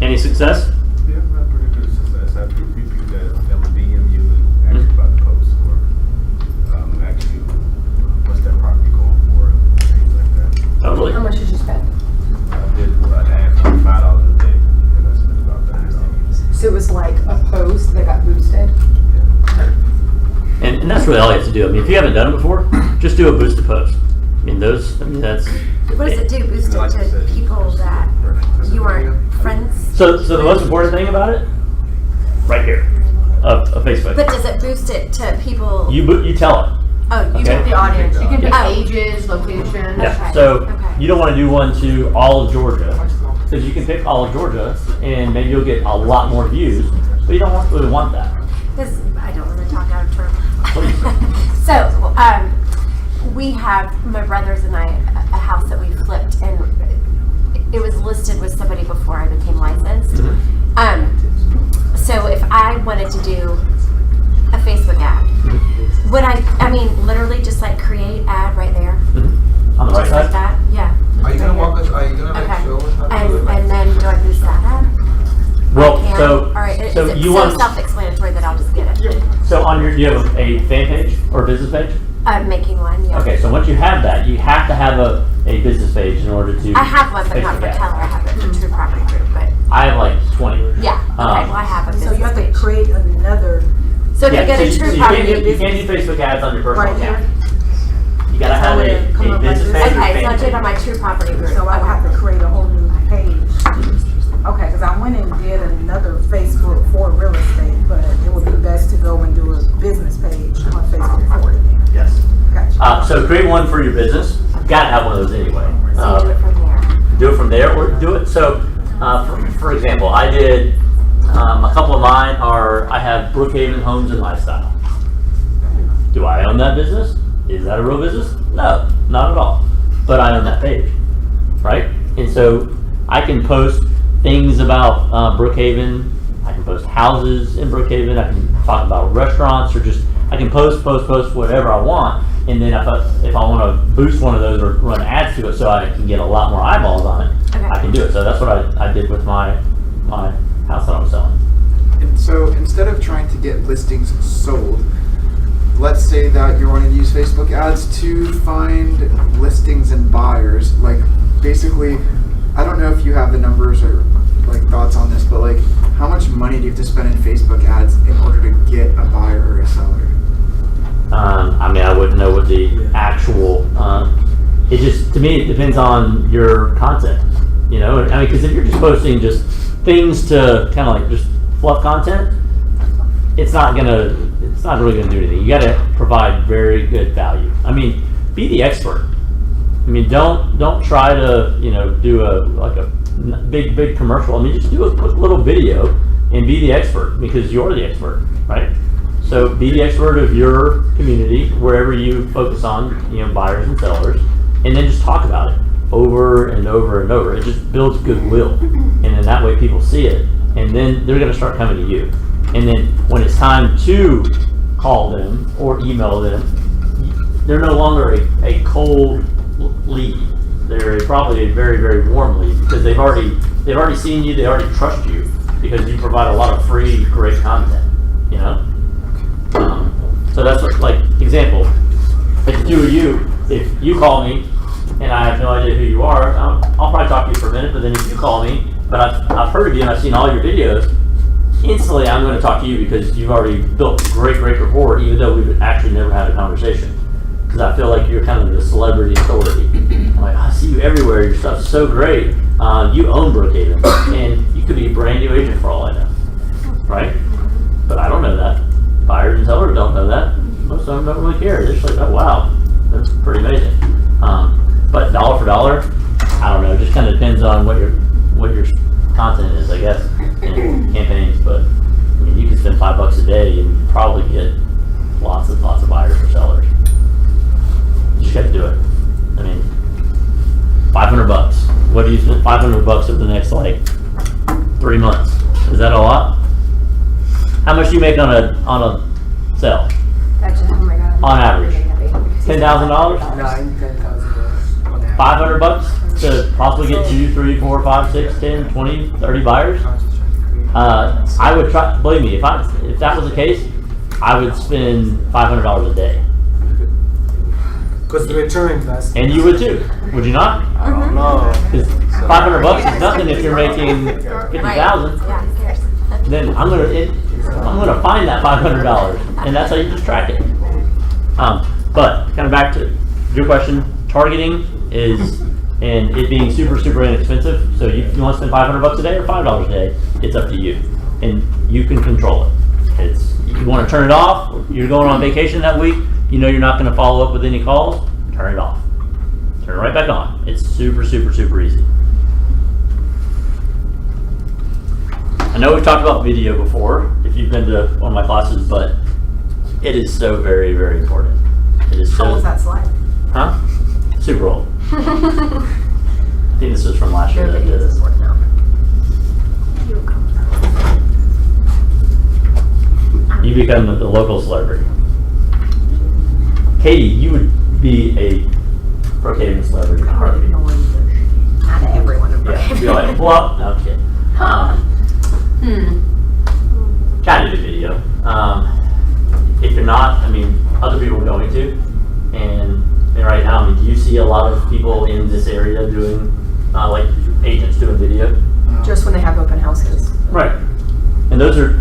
Any success? Yeah, not pretty good success. I have people that will DM you and ask you about the post or ask you what's that property going for and things like that. Totally. How much did you spend? I did an ad for $5 a day, and I spent about $30. So it was like a post that got boosted. And that's really all you have to do. I mean, if you haven't done it before, just do a boosted post. I mean, that's. What does it do? Boost it to people that you aren't friends? So the most important thing about it, right here, of Facebook. But does it boost it to people? You tell it. Oh, you Okay. Pick the audience. You can pick Oh. ages, location. Yeah. Okay. So Okay. you don't want to do one to all of Georgia, because you can pick all of Georgia, and maybe you'll get a lot more views. But you don't really want that. Because I don't want to talk out of turn. Please. So, we have, my brothers and I, a house that we flipped, and it was listed with somebody before I became licensed. So if I wanted to do a Facebook ad, would I mean, literally just like create it's you so want, self-explanatory that I'll just get it. so on your, do you have a fan page or a business page? I'm making one, yeah. Okay, so once you have that, you have to have a business page in order to. I have one, but not Facebook for ads. Keller. I have it for True Property Group, but I have like 20. yeah. Okay, well, I have a business So you have to page. create another, So to Yeah, get so a you True can't Property. do Facebook ads on your personal Right here? account. You gotta have So come a up like business this? page or Okay, so I fan do it on page. my True Property Group. so I would have to create a whole new page. Okay, because I went and did another Facebook for real estate, but it would be best to go and do a business page on Facebook for it. Yes. Gotcha. So create one for your business. You gotta have one of those anyway. So you do it from there. Do it from there or do it. So, for example, I did a couple of mine are, I have Brookhaven Homes and Lifestyle. Do I own that business? Is that a real business? No, not at all. But I own that page, right? And so I can post things about Brookhaven. I can post houses in Brookhaven. I can talk about restaurants or just, I can post whatever I want. And then if I want to boost one of those or run ads to it so I can get a lot more eyeballs on it, Okay. I can do it. So that's what I did with my house that I'm selling. And so instead of trying to get listings sold, let's say that you're wanting to use Facebook ads to find listings and buyers. Like basically, I don't know if you have the numbers or like thoughts on this, but like how much money do you have to spend in Facebook ads in order to get a buyer or a seller? I mean, I wouldn't know what the actual, it just, to me, it depends on your content, you know? I mean, because if you're just posting just things to kind of like just fluff content, it's not really gonna do anything. You gotta provide very good value. I mean, be the expert. I mean, don't try to, do a big commercial. I mean, just do a quick little video and be the expert because you're the expert, right? So be the expert of your community, wherever you focus on, buyers and sellers, and then just talk about it over and over and over. It just builds goodwill, and then that way people see it, and then they're going to start coming to you. And then when it's time to call them or email them, they're no longer a cold lead. They're probably a very, very warm lead because they've already seen you. They already trust you because you provide a lot of free, great content. So that's what, like, example, if you call me and I have no idea who you are, I'll probably talk to you for a minute, but then if you call me, but I've heard of you and I've seen all your videos, instantly I'm going to talk to you because you've already built great rapport, even though we've actually never had a conversation. Because I feel like you're kind of the celebrity authority. I'm like, I see you everywhere, your stuff's so great. You own Brookhaven, and you could be a brand new agent for all I know, right? But I don't know that. Buyers and sellers don't know that. Most of them don't really care. They're just like, oh wow, that's pretty amazing. But dollar for dollar, I don't know. It just kind of depends on what your content is, I guess, and campaigns. But I mean, you can spend $5 a day and probably get lots of buyers or sellers. You just got to do it. I mean, $500. What do you spend $500 over the next like 3 months? Is that a lot? How much do you make on a sale? Gotcha. Oh my God. On average? $10,000? $9,000. $500 to possibly get 2, 3, 4, 5, 6, 10, 20, 30 buyers? I would try, believe me, if that was the case, I would spend $500 a day. Because the return investment. And you would too, would you not? I don't know. Because $500 is nothing if you're making $50,000. Yeah, who cares? Then I'm gonna find that $500, and that's how you just track it. But kind of back to your question, targeting is, and it being super, super inexpensive. So you want to spend $500 a day or $5 a day? It's up to you, and you can control it. You want to turn it off. You're going on vacation that week. You know you're not going to follow up with any calls. Turn it off. Turn it right back on. It's super, super, super easy. I know we've talked about video before, if you've been to one of my classes, but it is so very, very important. It is so. How was that slide? Huh? Super old. I think this was from last year that I did this. You become the local celebrity. Katie, you would be a Brookhaven celebrity in a heartbeat. Not everyone. Yeah, you'd be like, well, no, I'm kidding. gotta do video. If you're not, I mean, other people are going to. And right now, I mean, do you see a lot of people in this area doing, like agents doing video? Just when they have open houses. Right. And those are,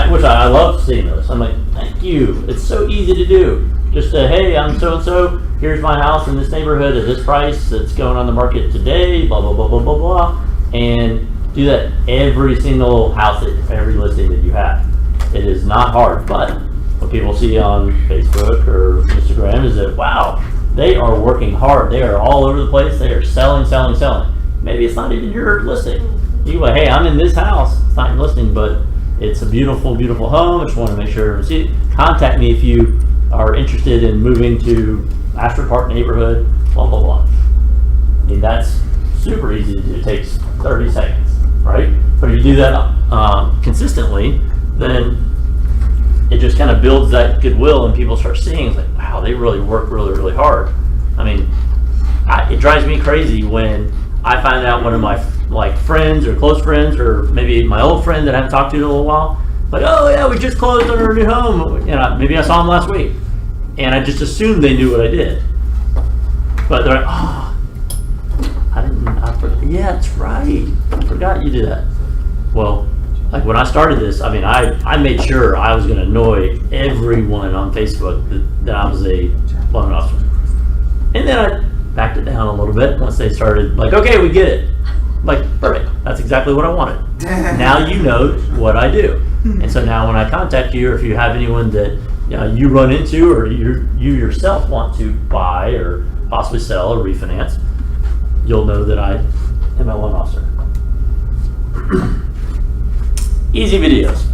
which I love seeing those. I'm like, thank you. It's so easy to do. Just hey, I'm so-and-so. Here's my house in this neighborhood at this price that's going on the market today, blah, blah, blah, blah, blah, blah. And do that every single house, every listing that you have. It is not hard, but what people see on Facebook or Instagram is that, wow, they are working hard. They are all over the place. They are selling. Maybe it's not even your listing. You go, hey, I'm in this house. It's not your listing, but it's a beautiful, beautiful home. I just want to make sure. See, contact me if you are interested in moving to Ashford Park neighborhood, blah, blah, blah. I mean, that's super easy to do. It takes 30 seconds, right? But if you do that consistently, then it just kind of builds that goodwill and people start seeing, it's like, wow, they really work really, really hard. I mean, it drives me crazy when I find out one of my friends or close friends or maybe my old friend that I haven't talked to in a little while, like, oh yeah, we just closed on our new home. You know, maybe I saw them last week. And I just assumed they knew what I did. But they're like, oh, yeah, that's right. I forgot you did that. Well, like when I started this, I mean, I made sure I was going to annoy everyone on Facebook that I was a loan officer. And then I backed it down a little bit once they started like, okay, we get it. Like, perfect. That's exactly what I wanted. Now you know what I do. And so now when I contact you, or if you have anyone that you run into or you yourself want to buy or possibly sell or refinance, you'll know that I am a loan officer. Easy videos.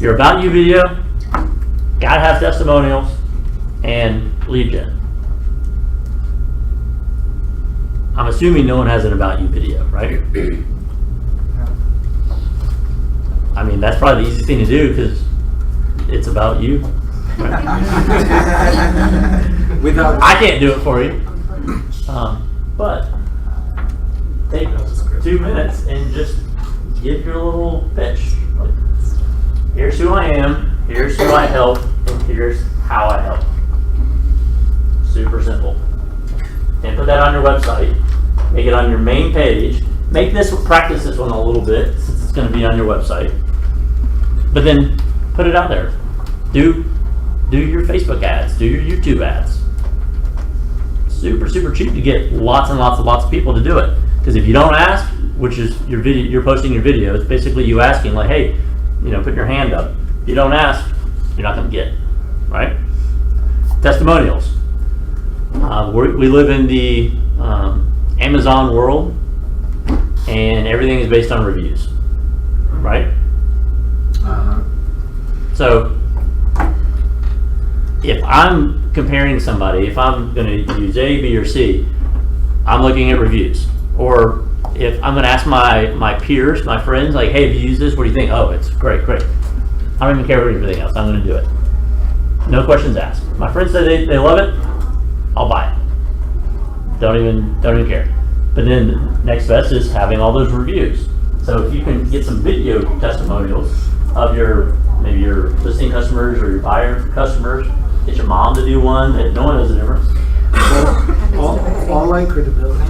Your About You video, gotta have testimonials, and lead gen. I'm assuming no one has an About You video, right? I mean, that's probably the easiest thing to do because it's about you. I can't do it for you. But take 2 minutes and just give your little pitch. Like, here's who I am, here's who I help, and here's how I help. Super simple. And put that on your website. Make it on your main page. Practice this one a little bit since it's going to be on your website. But then put it out there. Do your Facebook ads. Do your YouTube ads. Super, super cheap to get lots and lots of people to do it. Because if you don't ask, which is your video, you're posting your video, it's basically you asking like, hey, put your hand up. If you don't ask, you're not going to get it, right? Testimonials. We live in the Amazon world, and everything is based on reviews, right? So if I'm comparing somebody, if I'm going to use A, B, or C, I'm looking at reviews. Or if I'm going to ask my peers, my friends, like, hey, have you used this? What do you think? Oh, it's great. I don't even care about everything else. I'm going to do it. No questions asked. My friends say they love it. I'll buy it. Don't even care. But then the next best is having all those reviews. So if you can get some video testimonials of maybe your listing customers or your buyer customers, get your mom to do one that no one knows the difference. Online credibility.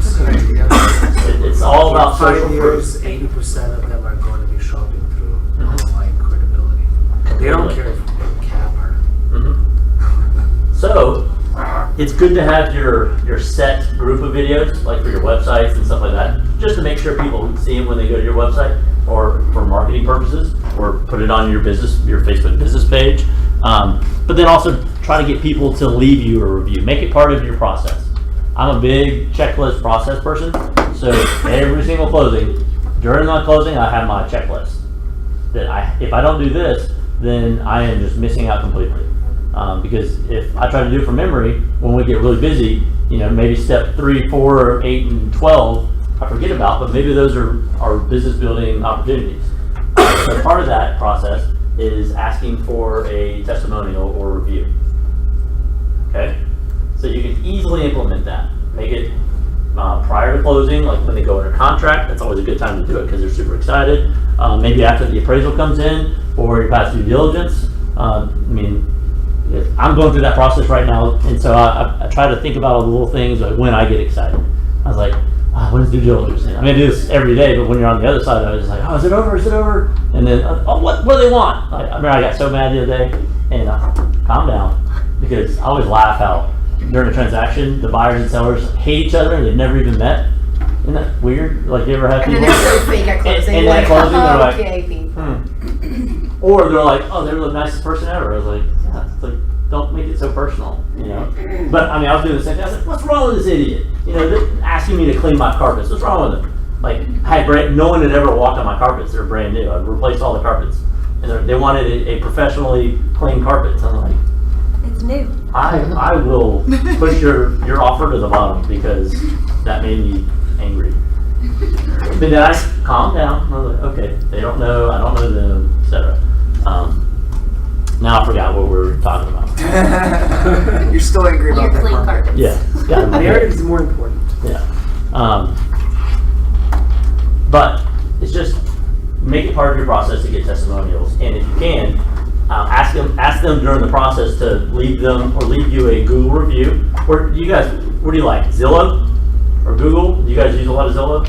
It's all about social 5 years, proof. 80% of them are going to be shopping through online credibility. They don't care if they cap her. So it's good to have your set group of videos, like for your websites and stuff like that, just to make sure people see them when they go to your website, or for marketing purposes, or put it on your Facebook business page. But then also try to get people to leave you a review. Make it part of your process. I'm a big checklist process person, so every single closing, during my closing, I have my checklist. If I don't do this, then I am just missing out completely. Because if I try to do it from memory, when we get really busy, maybe step 3, 4, 8, and 12, I forget about, but maybe those are business building opportunities. So part of that process is asking for a testimonial or review. Okay? So you can easily implement that. Make it prior to closing, like when they go under contract. That's always a good time to do it because they're super excited. Maybe after the appraisal comes in or you pass due diligence. I mean, I'm going through that process right now, and so I try to think about all the little things like when I get excited. I was like, when's due diligence? I mean, I do this every day, but when you're on the other side, I was like, oh, is it over? Is it over? And then, what do they want? I remember I got so mad the other day, and calm down, because I always laugh how during a transaction, the buyers and sellers hate each other and they've never even met. Isn't that weird? Like, you ever have And people? then they're so fake at closing. And like, at closing, they're like, okay, people. Or they're like, oh, they're the nicest person ever. I was like, yeah, it's like, don't make it so personal, you know? But I mean, I was doing the same thing. I was like, what's wrong with this idiot? You know, asking me to clean my carpets. What's wrong with him? Like, no one had ever walked on my carpets. They're brand new. I've replaced all the carpets. And they wanted a professionally clean carpet. So I'm like, It's new. I will push your offer to the bottom because that made me angry. But then I calmed down. I was like, okay, they don't know, I don't know them, etc. Now I forgot what we were talking about. You're still angry about Your that clean carpet. carpets. Yeah, got it in my head. Narrative is more important. Yeah. But it's just make it part of your process to get testimonials, and if you can, ask them during the process to leave you a Google review. Or do you guys, what do you like, Zillow or Google? Do you guys use a lot of Zillow?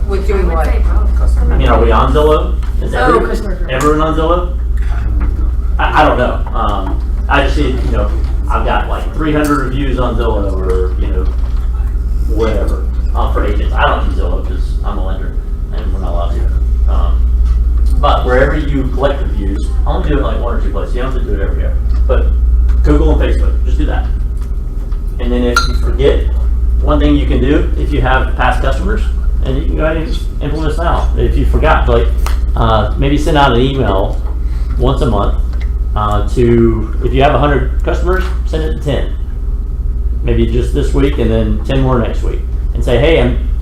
With doing what? I mean, are we on Zillow? Is customer. everyone on Zillow? I don't know. I just see, you know, I've got like 300 reviews on Zillow or, you know, whatever, for agents. I don't use Zillow because I'm a lender and we're not allowed to. But wherever you collect reviews, only do it like 1 or 2 places. You don't have to do it everywhere. But Google and Facebook, just do that. And then if you forget, one thing you can do if you have past customers, and you can go ahead and just implement this now. If you forgot, like maybe send out an email once a month to, if you have 100 customers, send it to 10. Maybe just this week and then 10 more next week. And say, hey,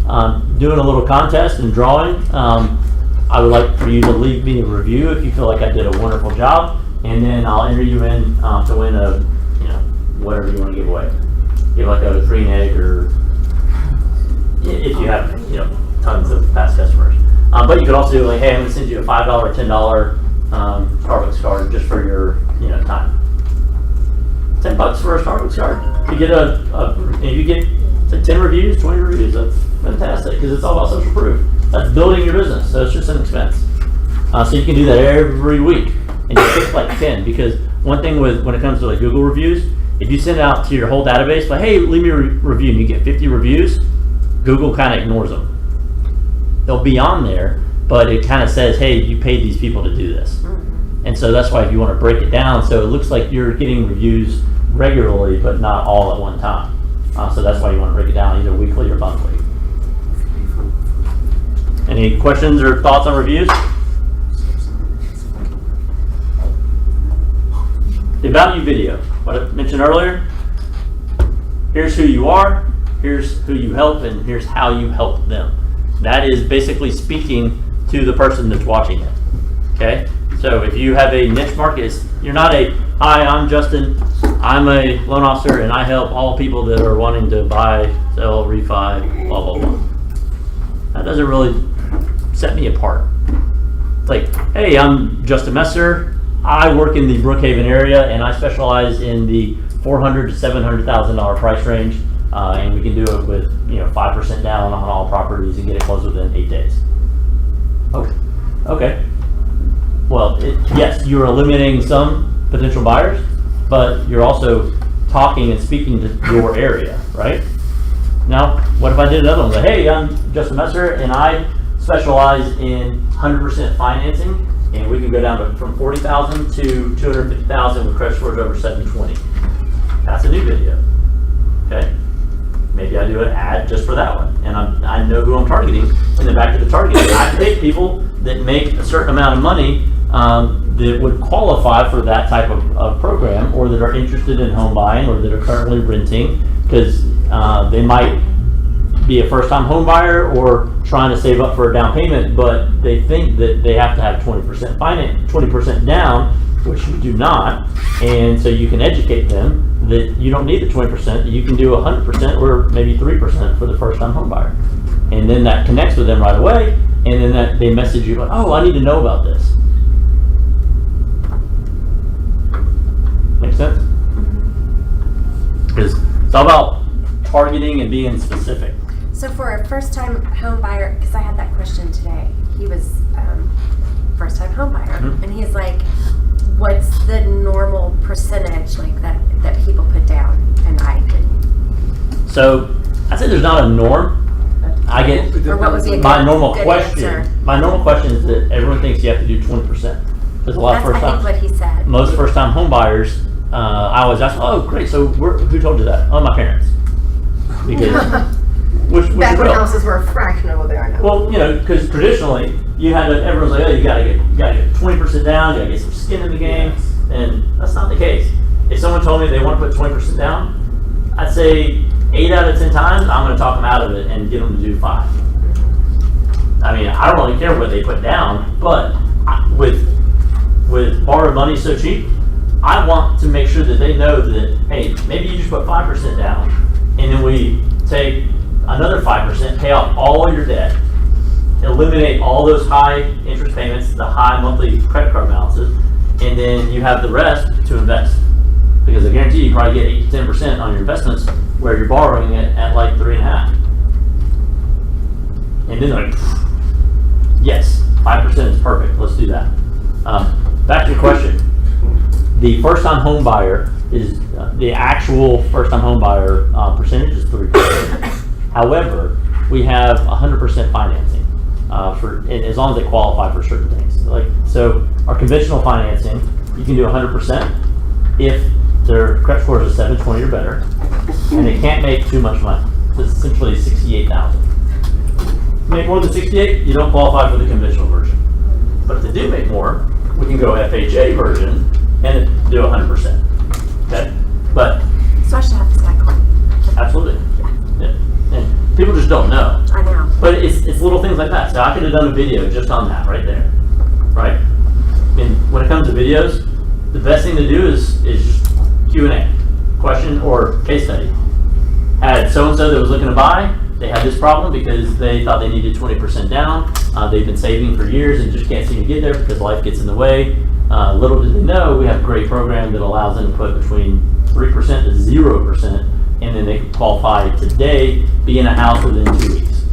I'm doing a little contest and drawing. I would like for you to leave me a review if you feel like I did a wonderful job. And then I'll enter you in to win a, you know, whatever you want to give away. Give like a green egg, or if you have, you know, tons of past customers. But you could also do like, hey, I'm going to send you a $5 or $10 Starbucks card just for your, you know, time. $10 for a Starbucks card. You get if you get to 10 reviews, 20 reviews, that's fantastic because it's all about social proof. That's building your business, so it's just an expense. So you can do that every week, and you pick like 10, because one thing when it comes to like Google reviews, if you send it out to your whole database, like, hey, leave me a review, and you get 50 reviews, Google kind of ignores them. They'll be on there, but it kind of says, hey, you paid these people to do this. And so that's why if you want to break it down, so it looks like you're getting reviews regularly, but not all at one time. So that's why you want to break it down either weekly or monthly. Any questions or thoughts on reviews? The About You video, what I mentioned earlier. Here's who you are, here's who you help, and here's how you help them. That is basically speaking to the person that's watching it. Okay? So if you have a niche market, you're not a, hi, I'm Justin, I'm a loan officer, and I help all people that are wanting to buy, sell, refi, blah, blah, blah. That doesn't really set me apart. It's like, hey, I'm Justin Messer, I work in the Brookhaven area, and I specialize in the $400,000 to $700,000 price range, and we can do it with 5% down on all properties and get it closed within 8 days. Okay. Well, yes, you're eliminating some potential buyers, but you're also talking and speaking to your area, right? Now, what if I did another one? Like, hey, I'm Justin Messer, and I specialize in 100% financing, and we can go down from $40,000 to $250,000 with credit scores over 720. That's a new video. Okay. Maybe I do an ad just for that one, and I know who I'm targeting. And then back to the targeting, I take people that make a certain amount of money that would qualify for that type of program, or that are interested in home buying, or that are currently renting, because they might be a first-time home buyer or trying to save up for a down payment, but they think that they have to have 20% finance, 20% down, which you do not, and so you can educate them that you don't need the 20%, that you can do 100% or maybe 3% for the first time home buyer. And then that connects with them right away, and then that they message you like, oh, I need to know about this. Make sense? Because it's all about targeting and being specific. So for a first-time home buyer, because I had that question today, he was first-time home buyer, and he's like, "What's the normal percentage like that people put down?" And I didn't. So I say there's not a norm. I get Or what would be a my good- normal good question. answer? My normal question is that everyone thinks you have to do 20%. There's a lot That's of first I think time. what he said. Most first-time home buyers, I always ask, "Oh, great! So who told you that?" Oh, my parents. Because which Back is when real. houses were a fraction of what they are now. Well, you know, because traditionally you had to, everyone's like, oh, you gotta get 20% down, you gotta get some skin in the game, and that's not the case. If someone told me they want to put 20% down, I'd say 8 out of 10 times I'm gonna talk them out of it and get them to do 5. I mean, I don't really care what they put down, but with borrowed money so cheap, I want to make sure that they know that, hey, maybe you just put 5% down, and then we take another 5%, pay off all your debt, eliminate all those high interest payments, the high monthly credit card balances, and then you have the rest to invest. Because I guarantee you probably get 8 to 10% on your investments where you're borrowing it at like 3.5. And then they're like, yes, 5% is perfect, let's do that. Back to your question. The first-time home buyer is, the actual first-time home buyer percentage is 3%. However, we have 100% financing as long as they qualify for certain things. Like, so our conventional financing, you can do 100% if their credit score is a 720 or better, and they can't make too much money. So it's essentially 68,000. Make more than 68, you don't qualify for the conventional version. But if they do make more, we can go FHA version and do 100%. Okay, but So I should have this guy call. absolutely. Yeah. And people just don't know. I know. But it's little things like that. So I could have done a video just on that right there, right? I mean, when it comes to videos, the best thing to do is just Q&A, question or case study. Had so-and-so that was looking to buy, they had this problem because they thought they needed 20% down. They've been saving for years and just can't seem to get there because life gets in the way. Little did they know, we have a great program that allows them to put between 3% to 0%, and then they can qualify today, be in a house within 2 weeks.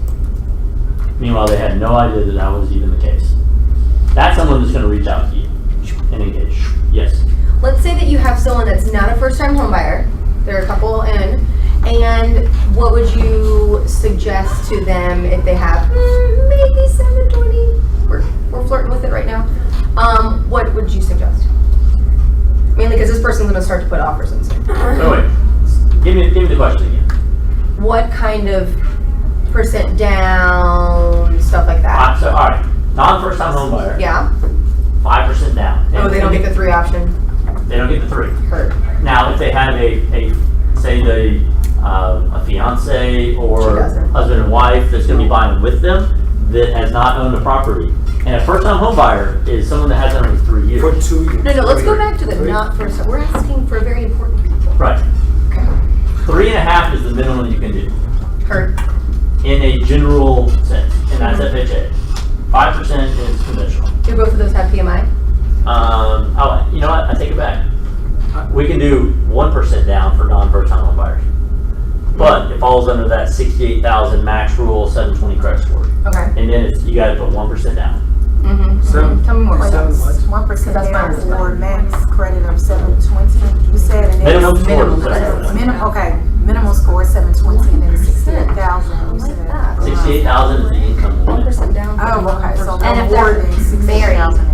Meanwhile, they had no idea that was even the case. That's someone that's going to reach out to you and engage. Yes. Let's say that you have someone that's not a first-time home buyer, they're a couple in, and what would you suggest to them if they have maybe 720? We're flirting with it right now. What would you suggest? Mainly because this person's going to start to put offers in soon. So wait, give me the question again. What kind of percent down, stuff like that? So all right, non-first time home buyer. Yeah? 5% down. Oh, they don't get the 3 option? They don't get the 3. Heard. Now, if they have a say a fiance or She doesn't. husband and wife that's going to be buying with them that has not owned a property, and a first-time home buyer is someone that hasn't owned it for 3 years. For 2 years. No, let's go back to the not first. We're asking for very important people. Right. 3.5 is the minimum you can do Heard. in a general sense, and that's FHA. 5% is conventional. Do both of those have PMI? You know what? I take it back. We can do 1% down for non-first-time home buyers, but it falls under that 68,000 max rule, 720 credit score, Okay. and then you got to put 1% down. Seven- Tell me more. 1% That's down fine. for max credit of 720. You said and then Minimum it's score. minimum score 720 and then 68,000. You said. 68,000 is the income limit. 1% down. for Oh, okay. So And if more they're than 60,000.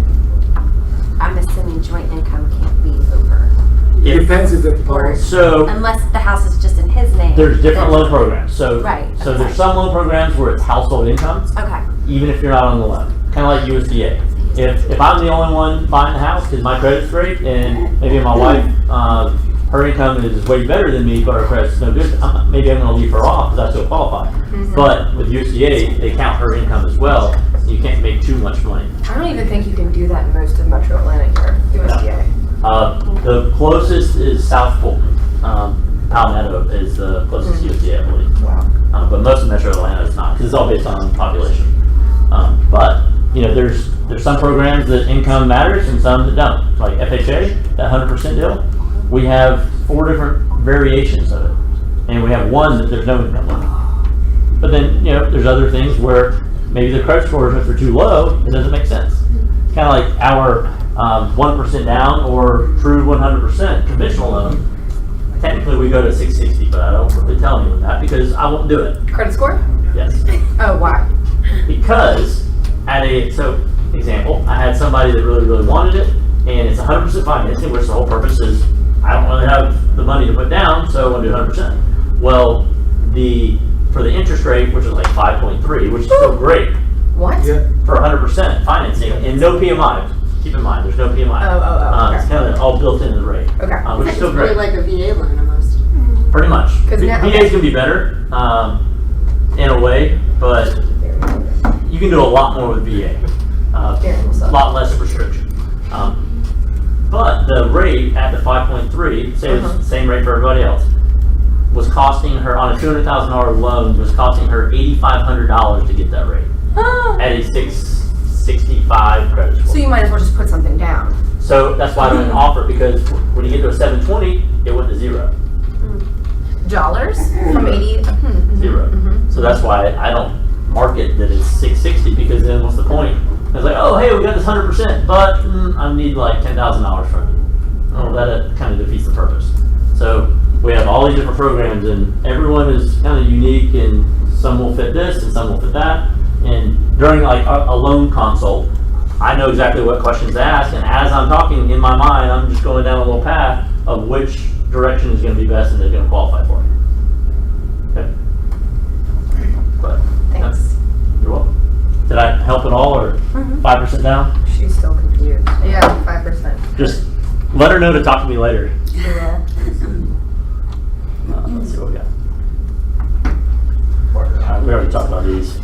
I'm assuming joint income can't be over. It depends if the borrower. So Unless the house is just in his name. there's different then- loan programs. So Right, so okay. there's some loan programs where it's household income, Okay. even if you're not on the loan, kind of like USDA. If I'm the only one buying the house because my credit's great and maybe my wife, her income is way better than me, but her credit's no good, maybe I'm going to leave her off because I still qualify. But with USDA, they count her income as well. So you can't make too much money. I don't even think you can do that in most of Metro Atlanta here, USDA. The closest is South Fulton. Palmetto is the closest USDA, I believe. But most of Metro Atlanta is not, because it's all based on population. But you know, there's some programs that income matters and some that don't. Like FHA, that 100% deal, we have 4 different variations of it, and we have one that there's no income limit. But then, you know, there's other things where maybe the credit scores, if they're too low, it doesn't make sense. Kind of like our 1% down or true 100% conventional loan. Technically, we go to 660, but I don't really tell anyone that because I won't do it. Credit score? Yes. Oh, why? Because example, I had somebody that really, really wanted it, and it's 100% financing, which the whole purpose is I don't really have the money to put down, so I want to do 100%. Well, for the interest rate, which is like 5.3, which is still great. What? Yeah. For 100% financing and no PMI. Keep in mind, there's no PMI. Okay. It's kind of all built into the rate. Okay. Which is still great. Like a VA loan almost. Pretty much. Because now- VA's can be better in a way, but you can do a lot more with VA. A lot less restriction. But the rate at the 5.3, say it's the same rate for everybody else, was costing her, on a $200,000 loan, was costing her $8,500 to get that rate. At a 665 credit score. So you might as well just put something down. So that's why I don't even offer it, because when you get to a 720, it went to $0. Dollars from 80? Zero. So that's why I don't market that it's 660, because then what's the point? It's like, oh, hey, we got this 100%, but I need like $10,000 from you. Oh, that kind of defeats the purpose. So we have all these different programs, and everyone is kind of unique, and some will fit this, and some will fit that. And during like a loan consult, I know exactly what questions to ask, and as I'm talking in my mind, I'm just going down a little path of which direction is going to be best and they're going to qualify for it. Okay. But Thanks. you're welcome. Did I help at all, or 5% down? She's still confused. Yeah, 5%. Just let her know to talk to me later. Yeah. Let's see what we got. Alright, we already talked about these.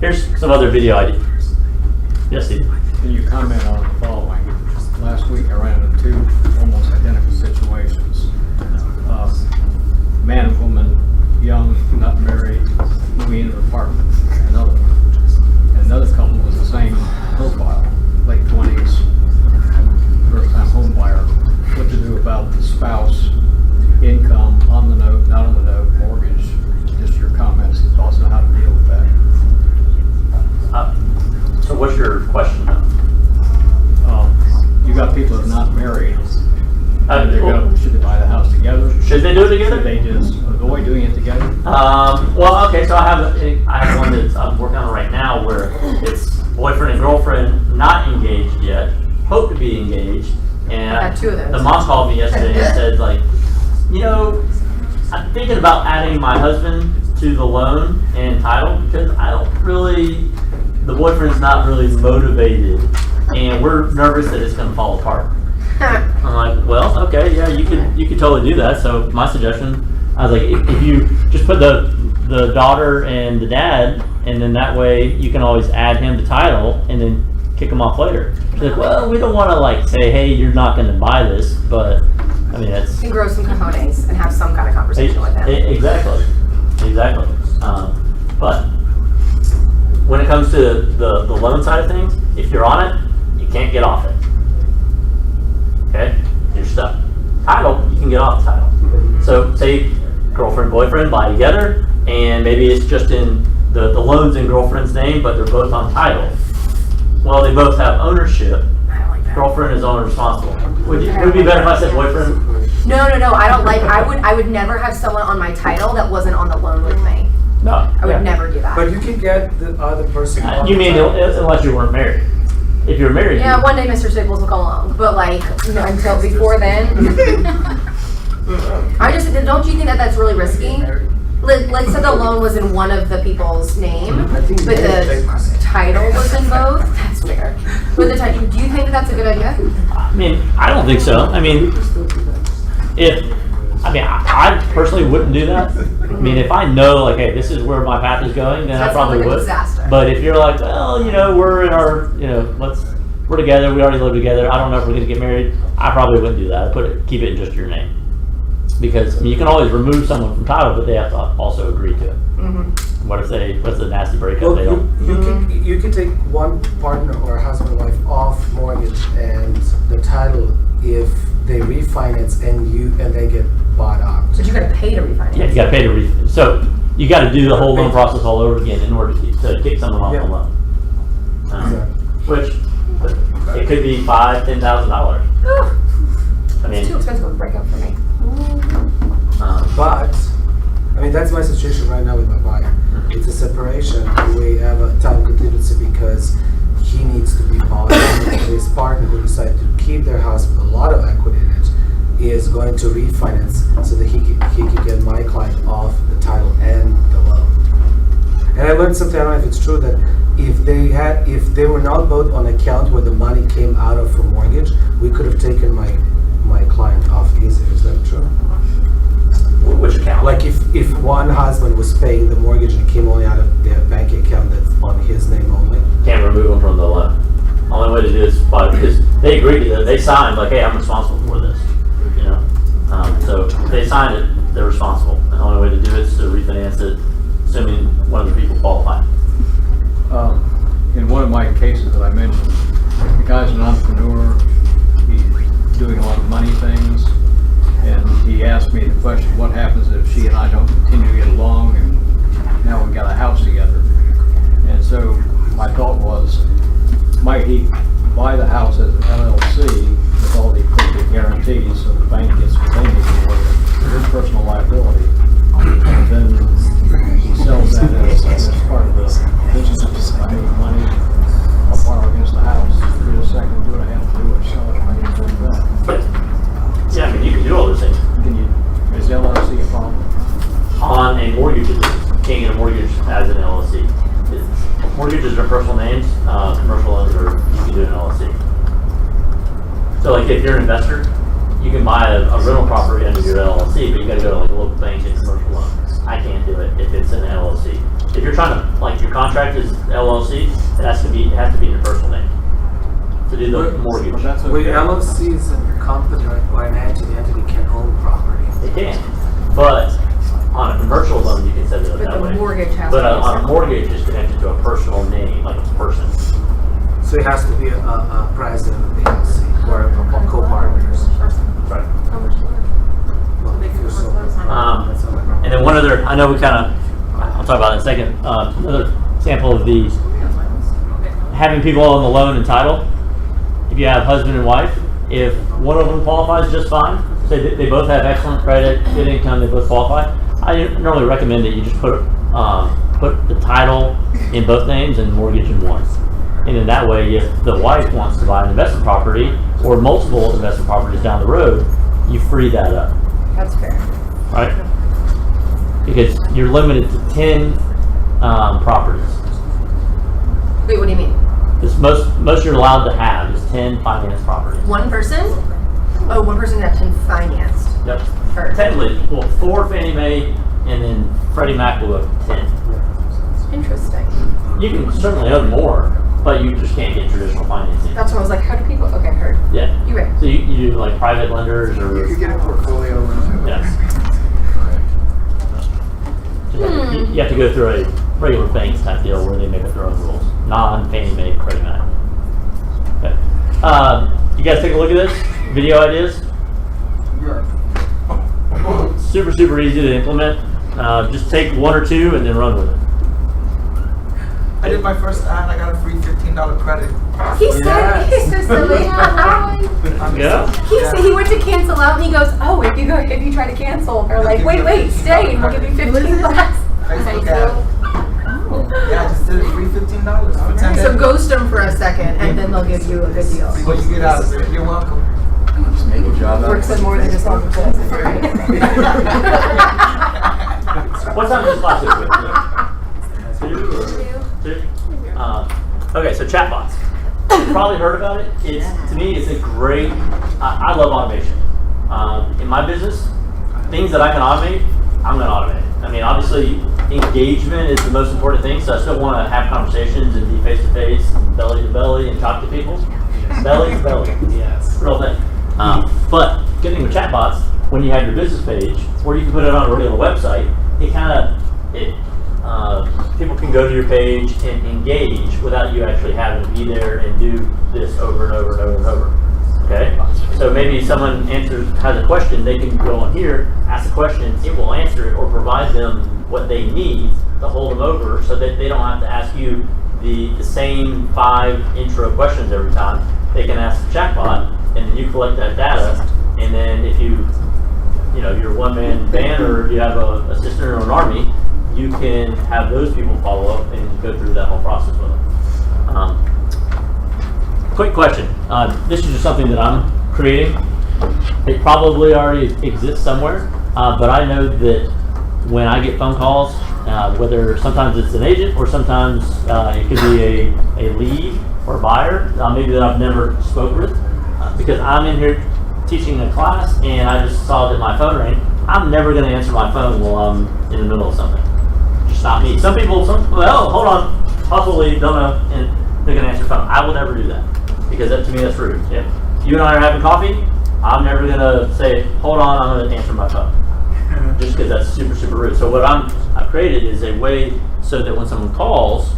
Here's some other video ideas. Yes, Steve? Can you comment on the following? Last week I ran into 2 almost identical situations. Man and woman, young, not married, moving into an apartment. Another couple was the same profile, late 20s, first time home buyer. What to do about the spouse, income, on the note, not on the note, mortgage, just your comments, thoughts on how to deal with that. So what's your question? You got people that are not married. Should they buy the house together? Should they do it together? Should they just avoid doing it together? Well, okay, so I have one that I'm working on right now where it's boyfriend and girlfriend, not engaged yet, hope to be engaged, and I had 2 of those. the mom called me yesterday and said, like, you know, I'm thinking about adding my husband to the loan and title because the boyfriend's not really motivated, and we're nervous that it's going to fall apart. I'm like, well, okay, yeah, you could totally do that. So my suggestion, I was like, if you just put the daughter and the dad, and then that way you can always add him to title and then kick him off later. She's like, well, we don't want to like say, hey, you're not going to buy this, but I mean that's. You can grow some cojones and have some kind of conversation with them. Exactly. But when it comes to the loan side of things, if you're on it, you can't get off it. Okay? You're stuck. Title, you can get off the title. So say girlfriend, boyfriend buy together, and maybe it's just in the loan's in girlfriend's name, but they're both on title. Well, they both have ownership. I don't like that. Girlfriend is owner responsible. Would it be better if I said boyfriend? No, I don't like, I would never have someone on my title that wasn't on the loan with me. No. I would never do that. But you can get the other person. on You the mean title. unless you weren't married? If you're married, Yeah, one day Mr. Staples will come along, but like, until before then. Don't you think that that's really risky? Let's say the loan was in one of the people's name, but the title was in both. That's weird. But the title, do you think that that's a good idea? I mean, I don't think so. I mean, I personally wouldn't do that. I mean, if I know, like, hey, this is where my path is going, then I That sounds probably like a would. disaster. But if you're like, well, we're in our, we're together, we already live together, I don't know if we're going to get married, I probably wouldn't do that. Keep it in just your name. Because I mean, you can always remove someone from title, but they have to also agree to it. What if what's the nasty breakup? Well, They don't. you can take one partner or husband or wife off mortgage and the title if they refinance and they get bought out. But you gotta pay to refinance. Yeah, you got to pay to so you got to do the whole loan process all over again in order to kick someone off the loan. Which it could be $5,000-$10,000. I mean, It's too expensive of a breakup for me. But, I mean, that's my situation right now with my buyer. It's a separation. We have a title contingency because he needs to be bought out. His partner who decided to keep their house with a lot of equity in it is going to refinance so that he can get my client off the title and the loan. And I learned something, I don't know if it's true, that if they were not both on account where the money came out of for mortgage, we could have taken my client off easier. Is that true? which account? Like if one husband was paying the mortgage and it came only out of their bank account that's on his name only. Can't remove them from the loan. Only way to do this is because they agreed to it. They signed like, hey, I'm responsible for this. You know, so if they signed it, they're responsible. And the only way to do it is to refinance it, assuming one of the people qualify. In one of my cases that I mentioned, the guy's an entrepreneur. He's doing a lot of money things, and he asked me the question, what happens if she and I don't continue to get along, and now we've got a house together? And so my thought was, might he buy the house as an LLC with all the appropriate guarantees so the bank gets what they need for his personal liability, and then he sells that as part of the business. If I need money, I'll borrow against the house, do a second, do what I have to do, or sell it, I need to do that. Yeah, I mean, you can do all those things. Is LLC a problem? On a mortgage, you can't get a mortgage as an LLC. Mortgages are personal names, commercial loans are, you can do an LLC. So like if you're an investor, you can buy a rental property under your LLC, but you gotta go to like a local bank and commercial loan. I can't do it if it's an LLC. If you're trying to, like your contract is LLC, it has to be in your personal name to do the mortgage. Wait, LLC is a company or an entity. The entity can own property. It can, but on a commercial loan, you can set it up But that the way. mortgage has But to be on a separate. mortgage, it's connected to a personal name, like a person. So it has to be a president of the LLC or a co-partners. Right. Well, if you're so- And then one other, I know we kind of, I'll talk about it in a second. Another example of the having people on the loan and title. If you have husband and wife, if one of them qualifies just fine, say they both have excellent credit, good income, they both qualify, I normally recommend that you just put the title in both names and mortgage in one. And in that way, if the wife wants to buy an investment property or multiple investment properties down the road, you free that up, That's fair. right? Because you're limited to 10 properties. Wait, what do you mean? This most you're allowed to have is 10 finance properties. One person? Oh, one person got 10 financed. Yep. Perfect. Technically, well, 4 Fannie Mae and then Freddie Mac will go 10. Interesting. You can certainly own more, but you just can't get traditional financing. That's when I was like, how do people? Okay, heard. Yeah. You're right. So you do like private lenders or You could get a portfolio loan. yeah. You have to go through a regular banks type deal where they make up their own rules. Non-Fannie Mae, Freddie Mac. Okay. You guys take a look at this? Video ideas? Super, super easy to implement. Just take 1 or 2 and then run with it. I did my first ad, I got a free $15 credit. He said, he's so silly. Yeah. He went to cancel out and he goes, oh, if you try to cancel, they're like, wait, stay and we'll give you $15. Facebook ad. Yeah, I just did it free $15 for 10 days. So ghost them for a second and then they'll give you a good deal. See what you get out of it. You're welcome. Just make a job out Works of in more than just on the What time does class this with? 2? Okay, so chatbots. You've probably heard about it. To me, it's a great. I love automation. In my business, things that I can automate, I'm going to automate. I mean, obviously, engagement is the most important thing. So I still want to have conversations and be face to face, belly to belly, and talk to people. Belly to belly, yes, real thing. But good thing with chatbots, when you have your business page, or you can put it on already on the website, people can go to your page and engage without you actually having to be there and do this over and over and over and over. Okay? So maybe someone has a question, they can go on here, ask a question, it will answer it or provide them what they need to hold them over so that they don't have to ask you the same 5 intro questions every time. They can ask the chatbot, and then you collect that data, and then if you're a one-man band or you have a assistant or an army, you can have those people follow up and go through that whole process with them. Quick question. This is just something that I'm creating. It probably already exists somewhere, but I know that when I get phone calls, whether sometimes it's an agent or sometimes it could be a lead or buyer, maybe that I've never spoke with, because I'm in here teaching a class and I just saw that my phone rang. I'm never going to answer my phone while I'm in the middle of something. Just not me. Some people, hold on, possibly don't know, and they're going to answer the phone. I will never do that because that, to me, that's rude. If you and I are having coffee, I'm never going to say, hold on, I'm going to answer my phone. Just because that's super, super rude. So what I've created is a way so that when someone calls,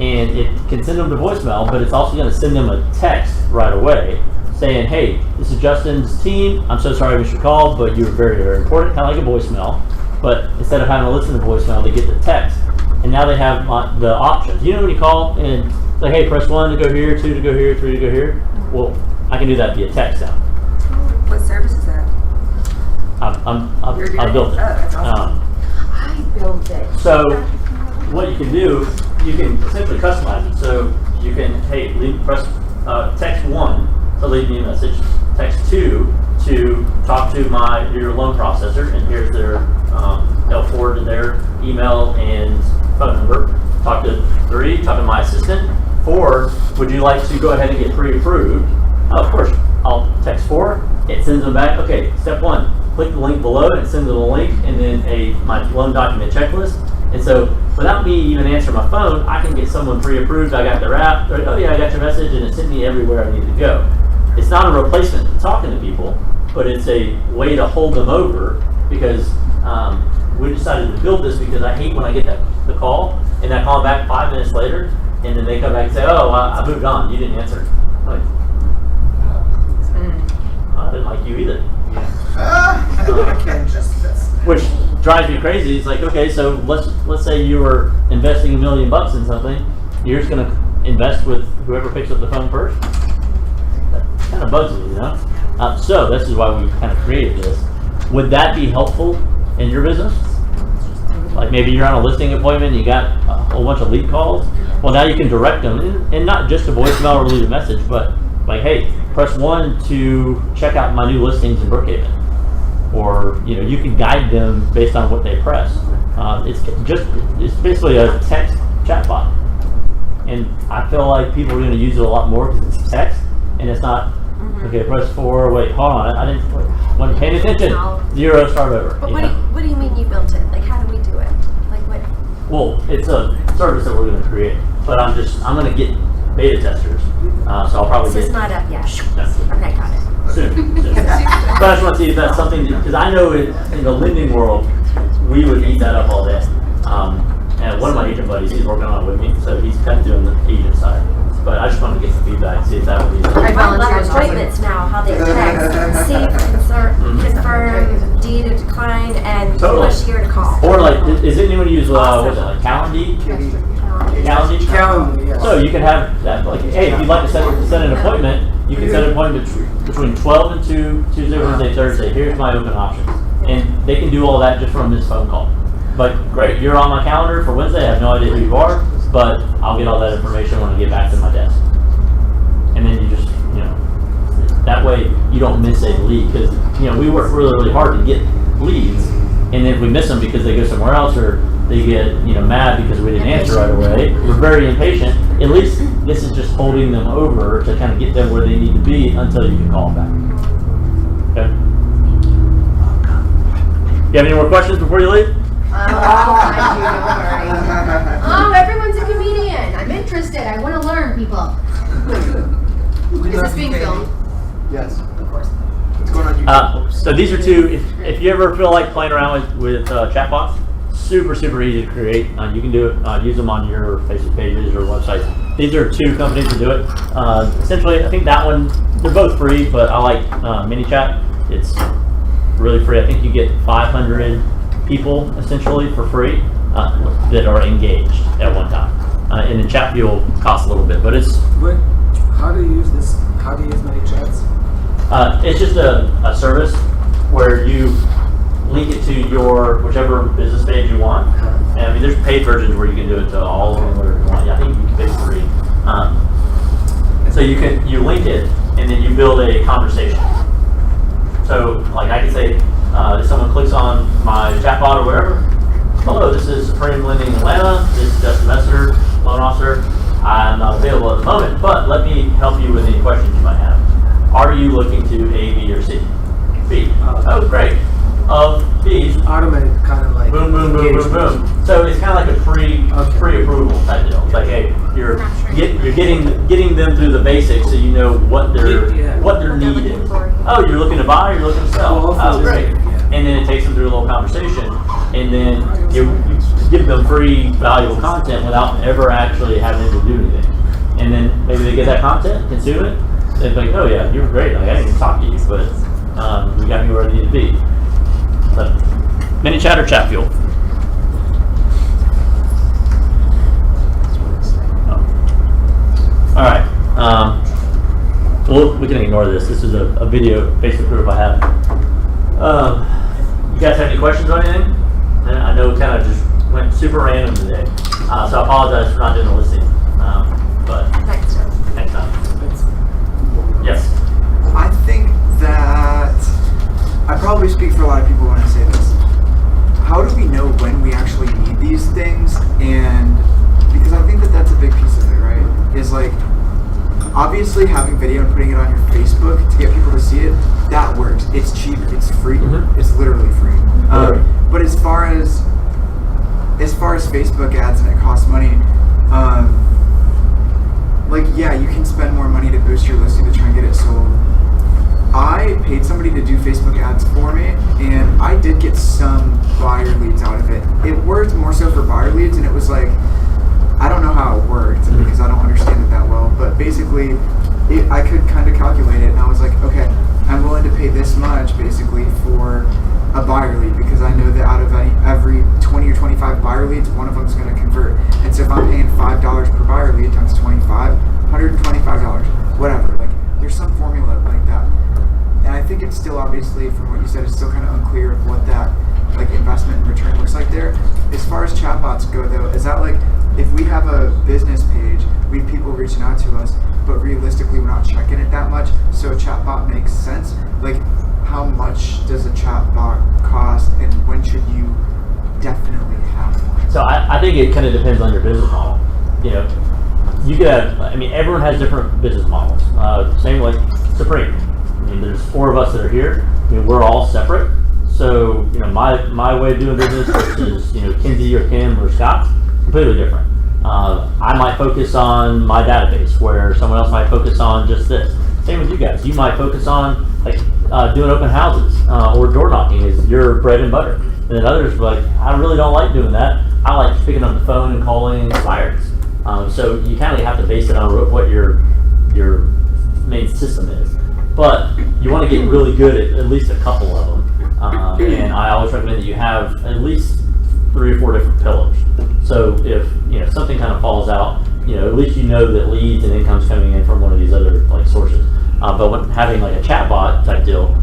and it can send them to voicemail, but it's also going to send them a text right away saying, hey, this is Justin's team. I'm so sorry I missed your call, but you were very, very important, kind of like a voicemail. But instead of having to listen to voicemail, they get the text. And now they have the options. You know when you call and say, hey, press 1 to go here, 2 to go here, 3 to go here? Well, I can do that via text now. What service is that? I built it. That's awesome. I built it. So what you can do, you can simply customize it. So you can, hey, press text 1 to leave me a message, text 2 to talk to your loan processor, and here's their, they'll forward to their email and phone number. Talk to 3, talk to my assistant. 4, would you like to go ahead and get pre-approved? Of course, I'll text 4, it sends them back, okay, step 1. Click the link below and it sends them a link and then my loan document checklist. And so without me even answering my phone, I can get someone pre-approved. I got their app. Like, oh yeah, I got your message, and it sent me everywhere I need to go. It's not a replacement for talking to people, but it's a way to hold them over because we decided to build this because I hate when I get the call and I call back 5 minutes later and then they come back and say, oh, I moved on. You didn't answer. Like, I didn't like you either. Which drives me crazy. It's like, okay, so let's say you were investing $1 million in something. You're just going to invest with whoever picks up the phone first. That kind of bugs me, you know. So this is why we kind of created this. Would that be helpful in your business? Like maybe you're on a listing appointment, you got a whole bunch of lead calls. Well, now you can direct them, and not just a voicemail or leave a message, but like, hey, press 1 to check out my new listings in Brookhaven. Or you can guide them based on what they press. It's basically a text chatbot, and I feel like people are going to use it a lot more because it's text and it's not. Okay, press 4. Wait, hold on. I wasn't paying attention. 0, start over. But what do you mean you built it? Like, how do we do it? Like what? Well, it's a service that we're going to create, but I'm going to get beta testers. So I'll probably So get. it's not up yet. No. Okay, got it. Soon. But I just want to see if that's something, because I know in the lending world, we would eat that up all day. And one of my agent buddies, he's working on it with me, so he's kind of doing the agent side. But I just wanted to get some feedback, see if that would be. I volunteer appointments now, how they text, see, confirm, D to decline, and Totally. push here to call. Or like, is anyone use what's it, like Calendly? Calendly, yes. So you can have that, like, hey, if you'd like to set an appointment, you can set an appointment between 12 and 2, Tuesday, Wednesday, Thursday. Here's my open options. And they can do all that just from this phone call. But great, you're on my calendar for Wednesday. I have no idea who you are, but I'll get all that information when I get back to my desk. And then you just, that way you don't miss a lead, because, we work really, really hard to get leads. And if we miss them because they go somewhere else or they get, mad because we didn't answer right away, we're very impatient. At least this is just holding them over to kind of get them where they need to be until you can call them back. Okay? You have any more questions before you leave? Oh, everyone's a comedian. I'm interested. I want to learn, people. Is this being filmed? Yes. Of course. It's going on YouTube? So these are two, if you ever feel like playing around with chatbots, super easy to create. You can do it, use them on your Facebook pages or websites. These are two companies that do it. Essentially, I think that one, they're both free, but I like ManyChat. It's really free. I think you get 500 people essentially for free that are engaged at one time. And then ChatFuel costs a little bit, but it's... But how do you use this? How do you use ManyChats? It's just a service where you link it to your whichever business page you want. And I mean, there's paid versions where you can do it to all of them where you want. I think you can pay free. So you link it and then you build a conversation. So like I can say, if someone clicks on my chatbot or wherever, hello, this is Supreme Lending Atlanta. This is Justin Messer, loan officer. I'm not available at the moment, but let me help you with any questions you might have. Are you looking to A, B, or C? B. Oh, great. Of B's. Automated, kind of like boom. So it's kind of like a pre-approval type deal. It's like, hey, you're getting them through the basics, so you know what they're needing. Oh, you're looking to buy, or you're looking to sell. Oh, great. And then it takes them through a little conversation, and then you give them free, valuable content without ever actually having to do anything. And then maybe they get that content, consume it, they're like, oh yeah, you were great. Like I didn't even talk to you, but you got me where I need to be. So, ManyChat or ChatFuel? Oh. All right. Well, we can ignore this. This is a video Facebook group I have. You guys have any questions on anything? And I know it kind of just went super random today, so I apologize for not doing the listing. But next time. Yes. I think that I probably speak for a lot of people when I say this. How do we know when we actually need these things? And because I think that that's a big piece of it, right? Is like, obviously having video and putting it on your Facebook to get people to see it, that works. It's cheap, it's free, it's literally free. But as far as Facebook ads and it costs money, like yeah, you can spend more money to boost your listing to try and get it sold. I paid somebody to do Facebook ads for me, and I did get some buyer leads out of it. It worked more so for buyer leads, and it was like, I don't know how it worked because I don't understand it that well, but basically I could kind of calculate it, and I was like, okay, I'm willing to pay this much basically for a buyer lead because I know that out of every 20 or 25 buyer leads, one of them is going to convert. And so if I'm paying $5 per buyer lead times 25, $125, whatever. Like there's some formula like that. And I think it's still obviously, from what you said, it's still kind of unclear of what that like investment and return looks like there. As far as chatbots go though, is that like, if we have a business page, we have people reaching out to us, but realistically we're not checking it that much, so a chatbot makes sense. Like, how much does a chatbot cost, and when should you definitely have one? So I think it kind of depends on your business model. You know, you could have, I mean, everyone has different business models. Same like Supreme. I mean, there's 4 of us that are here. I mean, we're all separate. So, you know, my way of doing business versus, you know, Kinsey or Kim or Scott, completely different. I might focus on my database where someone else might focus on just this. Same with you guys. You might focus on like doing open houses or door knocking is your bread and butter. And then others are like, I really don't like doing that. I like picking up the phone and calling buyers. So you kind of have to base it on what your main system is. But you want to get really good at least a couple of them. And I always recommend that you have at least 3 or 4 different pillars. So if you know something kind of falls out, you know, at least you know that leads and income's coming in from one of these other like sources. But when having like a chatbot type deal,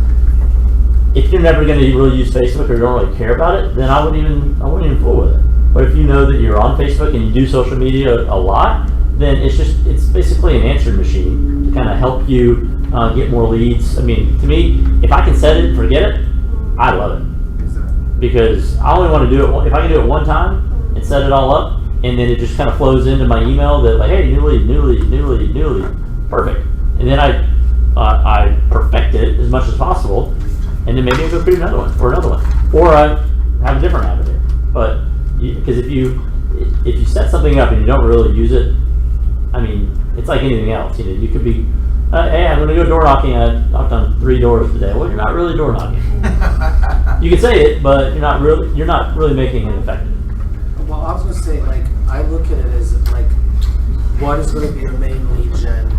if you're never going to really use Facebook or you don't really care about it, then I wouldn't even fool with it. But if you know that you're on Facebook and you do social media a lot, then it's basically an answering machine to kind of help you get more leads. I mean, to me, if I can set it and forget it, I love it. Because I only want to do it, if I can do it one time and set it all up, and then it just kind of flows into my email that like, hey, new lead, perfect. And then I perfect it as much as possible, and then maybe I go create another one, or I have a different avenue. But because if you set something up and you don't really use it, I mean, it's like anything else. You know, you could be Hey, I'm gonna go door knocking. I knocked on 3 doors today. Well, you're not really door knocking. You can say it, but you're not really making it effective. Well, I was gonna say, like, I look at it as like, what is gonna be your main lead gen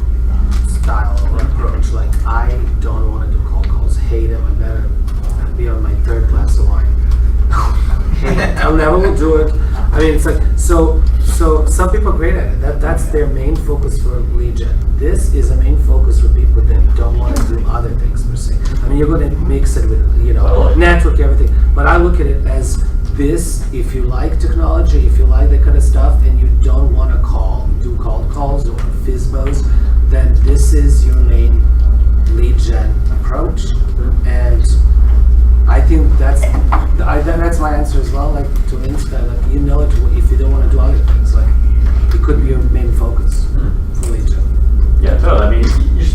style or approach? Like, I don't wanna do cold calls, hate them, I better be on my 3rd glass of wine. Hate it. I never will do it. I mean, it's like, so some people are great at it. That's their main focus for lead gen. This is a main focus for people that don't want to do other things per se. I mean, you're going to mix it with, network, everything. But I look at it as this, if you like technology, if you like that kind of stuff, and you don't want to do cold calls or FISBOs, then this is your main lead gen approach. And I think that's my answer as well. Like to Insta, like it if you don't want to do other things, like it could be your main focus for lead gen. Yeah, totally. I mean, you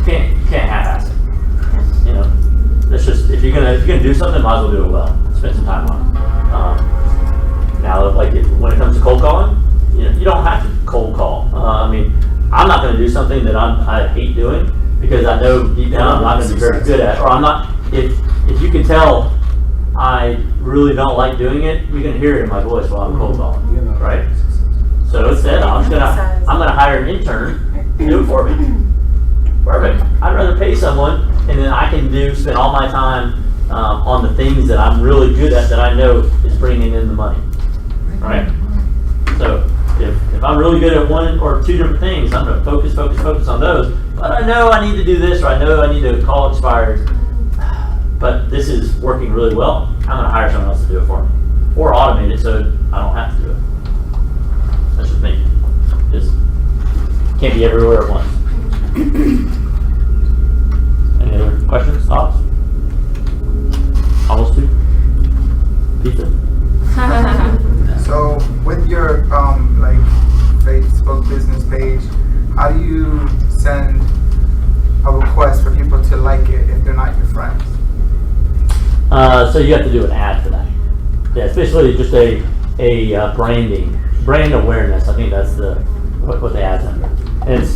can't half-ass it. That's just if you're gonna do something, might as well do it well. Spend some time on it. Now, like when it comes to cold calling, you don't have to cold call. I mean, I'm not gonna do something that I hate doing because I know deep down I'm not gonna be very good at, or I'm not. If you can tell I really don't like doing it, you can hear it in my voice while I'm cold calling, right? So instead, I'm gonna hire an intern to do it for me. Perfect. I'd rather pay someone, and then I can spend all my time on the things that I'm really good at that I know is bringing in the money, right? So if I'm really good at 1 or 2 different things, I'm gonna focus on those. But I know I need to do this, or I know I need to call expired. But this is working really well. I'm gonna hire someone else to do it for me, or automate it so I don't have to do it. That's just me. Just can't be everywhere at once. Any other questions, thoughts? Almost 2. Pizza. So with your like Facebook business page, how do you send a request for people to like it if they're not your friends? So you have to do an ad for that. Yeah, it's basically just a brand awareness. I think that's what the ad's under. And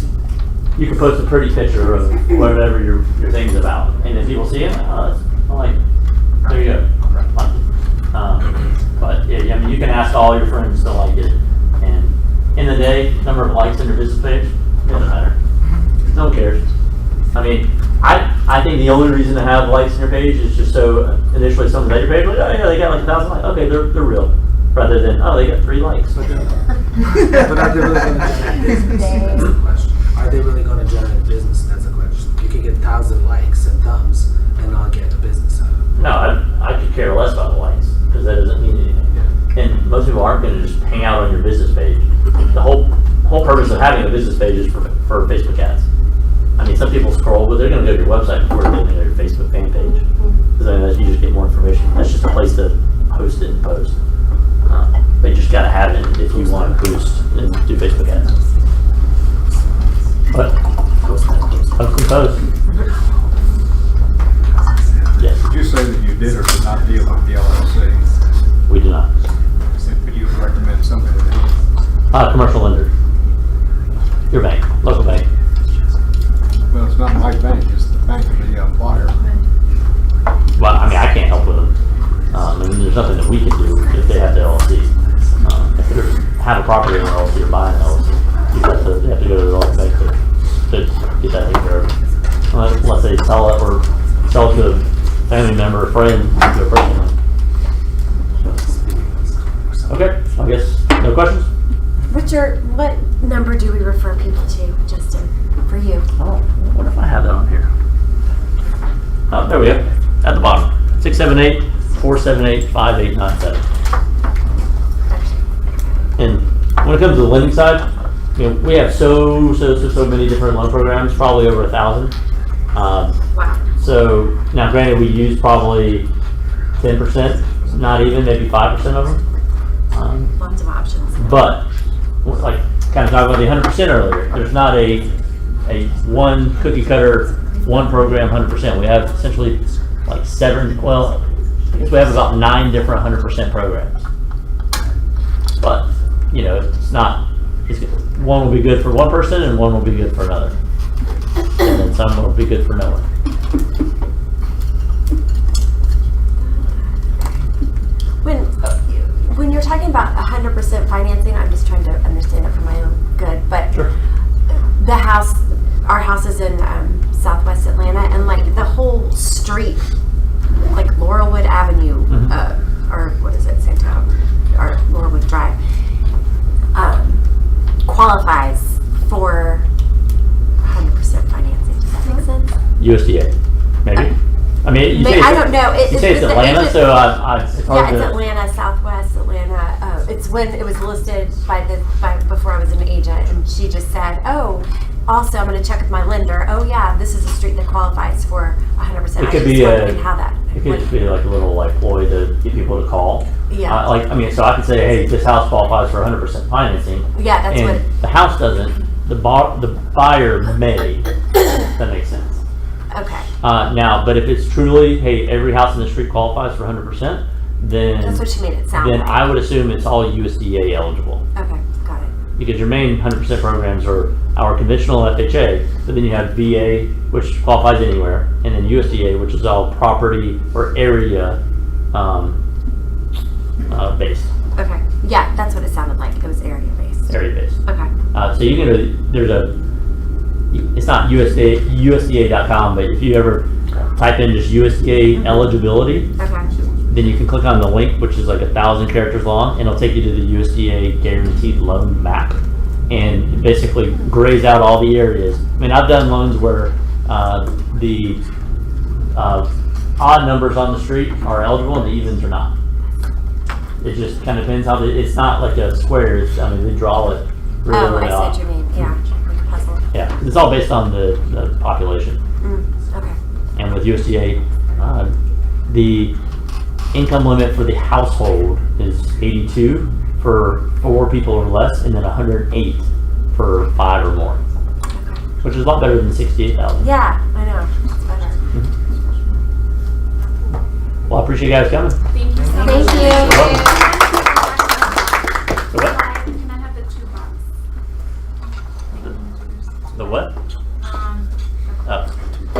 you can post a pretty picture of whatever your thing's about, and if people see it, there you go. But yeah, I mean, you can ask all your friends to like it, and in the day, number of likes on your business page doesn't matter. No one cares. I mean, I think the only reason to have likes on your page is just so initially someone's at your page, like, oh yeah, they got like 1,000 likes. Okay, they're real. Rather than, oh, they got 3 likes. But are they really going to generate business? That's the question. Are they really going to generate business? That's the question. You can get 1,000 likes and thumbs and not get a business out of it. No, I could care less about the likes because that doesn't mean anything. Yeah. And most people aren't going to just hang out on your business page. The whole purpose of having a business page is for Facebook ads. I mean, some people scroll, but they're going to go to your website before they go to your Facebook fan page. Because you just get more information. That's just a place to host it and post. But you just got to have it if you want to boost and do Facebook ads. But host and post. Yes. Did you say that you did or did not deal with the LLC? We do not. But you would recommend somebody to do? Commercial lender. Your bank, local bank. Well, it's not my bank, it's the bank of the employer. Well, I mean, I can't help with them. There's nothing that we can do if they have the LLC. If they have a property in the LLC or buying an LLC, they have to go to the local bank to get that taken care of. Unless they sell it or sell it to a family member or friend to a person. Okay, I guess no questions? Richard, what number do we refer people to, Justin, for you? Oh, what if I have that on here? Oh, there we go. At the bottom. 678-478-5897. And when it comes to the lending side, we have so many different loan programs, probably over 1,000. Wow. So now, granted, we use probably 10%, not even, maybe 5% of them. Lots of options. But like kind of talking about the 100% earlier, there's not a one cookie cutter, one program 100%. We have essentially like 7. Well, I guess we have about 9 different 100% programs. But it's not. one will be good for one person and one will be good for another. And then some will be good for no one. When you're talking about 100% financing, I'm just trying to understand it for my own good, but Sure. our house is in Southwest Atlanta, and like the whole street, like Laurelwood Avenue, or what is it, Santana, or Laurelwood Drive, qualifies for 100% financing. Does that make sense? USDA, maybe. I mean, you say I don't know. You say it's Atlanta, so it's hard Yeah, it's to. Atlanta, Southwest Atlanta. It's when it was listed by before I was an agent, and she just said, "Oh, also I'm going to check with my lender. Oh yeah, this is a street that qualifies for 100%." It could be It could just be like a little like ploy to get people to call. Yeah. So I could say, hey, this house qualifies for 100% financing. Yeah, that's and what. the house doesn't. The buyer may. That makes sense. Okay. Now, but if it's truly, hey, every house in the street qualifies for 100%, then That's what she made it sound then like. I would assume it's all USDA eligible. Okay, got it. Because your main 100% programs are our conventional FHA, but then you have VA, which qualifies anywhere, and then USDA, which is all property or area based. Okay. Yeah, that's what it sounded like. It was area based. Area based. Okay. So you can it's not USDA.com, but if you ever type in just USDA eligibility, Okay. then you can click on the link, which is like 1,000 characters long, and it'll take you to the USDA guaranteed loan map, and it basically grays out all the areas. I mean, I've done loans where the odd numbers on the street are eligible and the evens are not. It just kind of depends how it's not like a square. They draw it really, Oh, really I see odd. what you mean. Yeah, like a puzzle. Yeah, it's all based on the population. Okay. And with USDA, the income limit for the household is 82 for 4 people or less, and then 108 for 5 or more, which is a lot better than 68,000. Yeah, I know. It's better. Well, I appreciate you guys coming. Thank you so much. Thank you. You're welcome. The what? Can I have the 2 bucks? The what? Oh.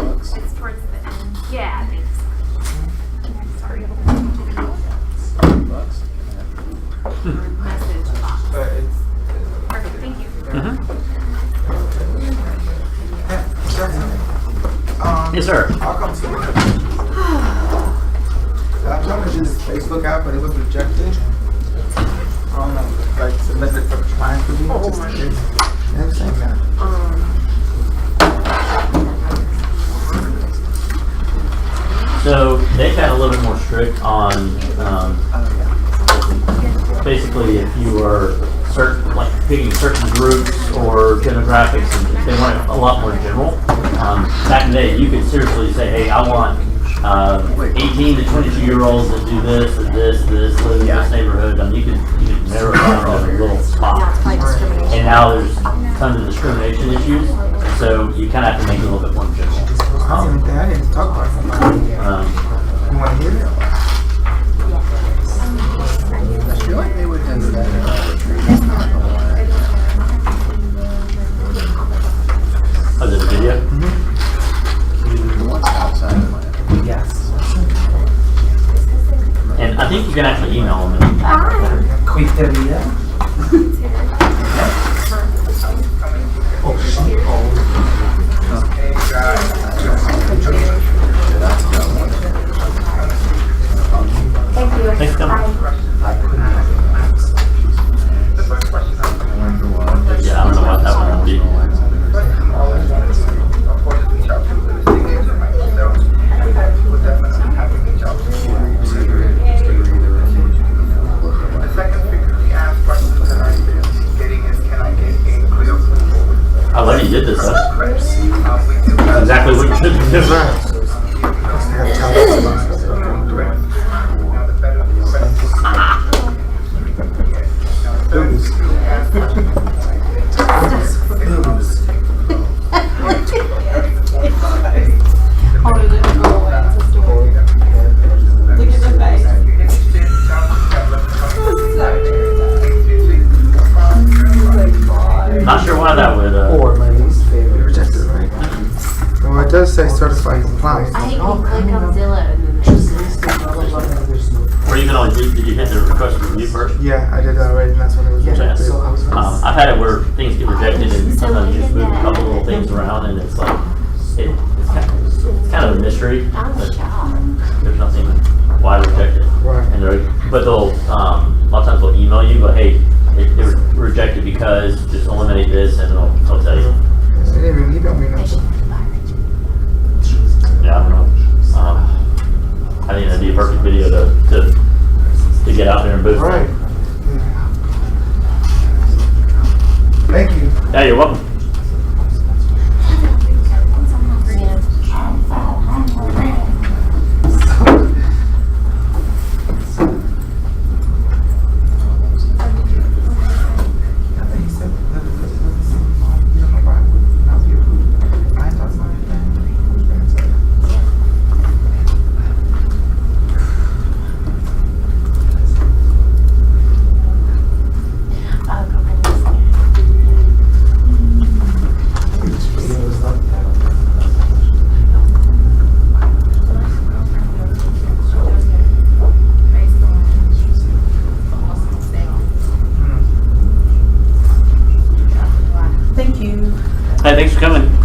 It's towards the end. Yeah, thanks. Sorry. Message box. Perfect, thank you. Yes, sir. I'll come see you. I'm trying to do this Facebook app, but it was rejected. Like submitted for trying to be. I'm saying that. So they've got a little bit more strict on, basically if you are picking certain groups or demographics, and they want a lot more general. Back in the day, you could seriously say, hey, I want 18 to 22-year-olds that do this, live in this neighborhood. You could narrow it down to a little spot. And now there's tons of discrimination issues, so you kind of have to make it a little bit more general. I didn't talk about somebody. You want to hear it? I feel like they would handle that in a retreat. Oh, is it a video? The ones outside Atlanta. Yes. And I think you can actually email them. Quick video. Thank you. Thanks for coming. Yeah, I don't know what that one would be. I love you did this, huh? That's exactly request for review first? Yeah, I did that already, and that's what it was. Yeah. So I was I've had it where things get rejected and sometimes you just move a couple little things around and it's like, it's kind of a mystery. But there's nothing why reject it. Right. And but they'll, a lot of times they'll email you, but hey, it was rejected because just eliminate this and they'll tell you. They didn't even email me nothing. Yeah, I don't know. I think that'd be a perfect video to get out there and boost. Right. Thank you. Yeah, you're welcome. Thank you. Hey, thanks for coming.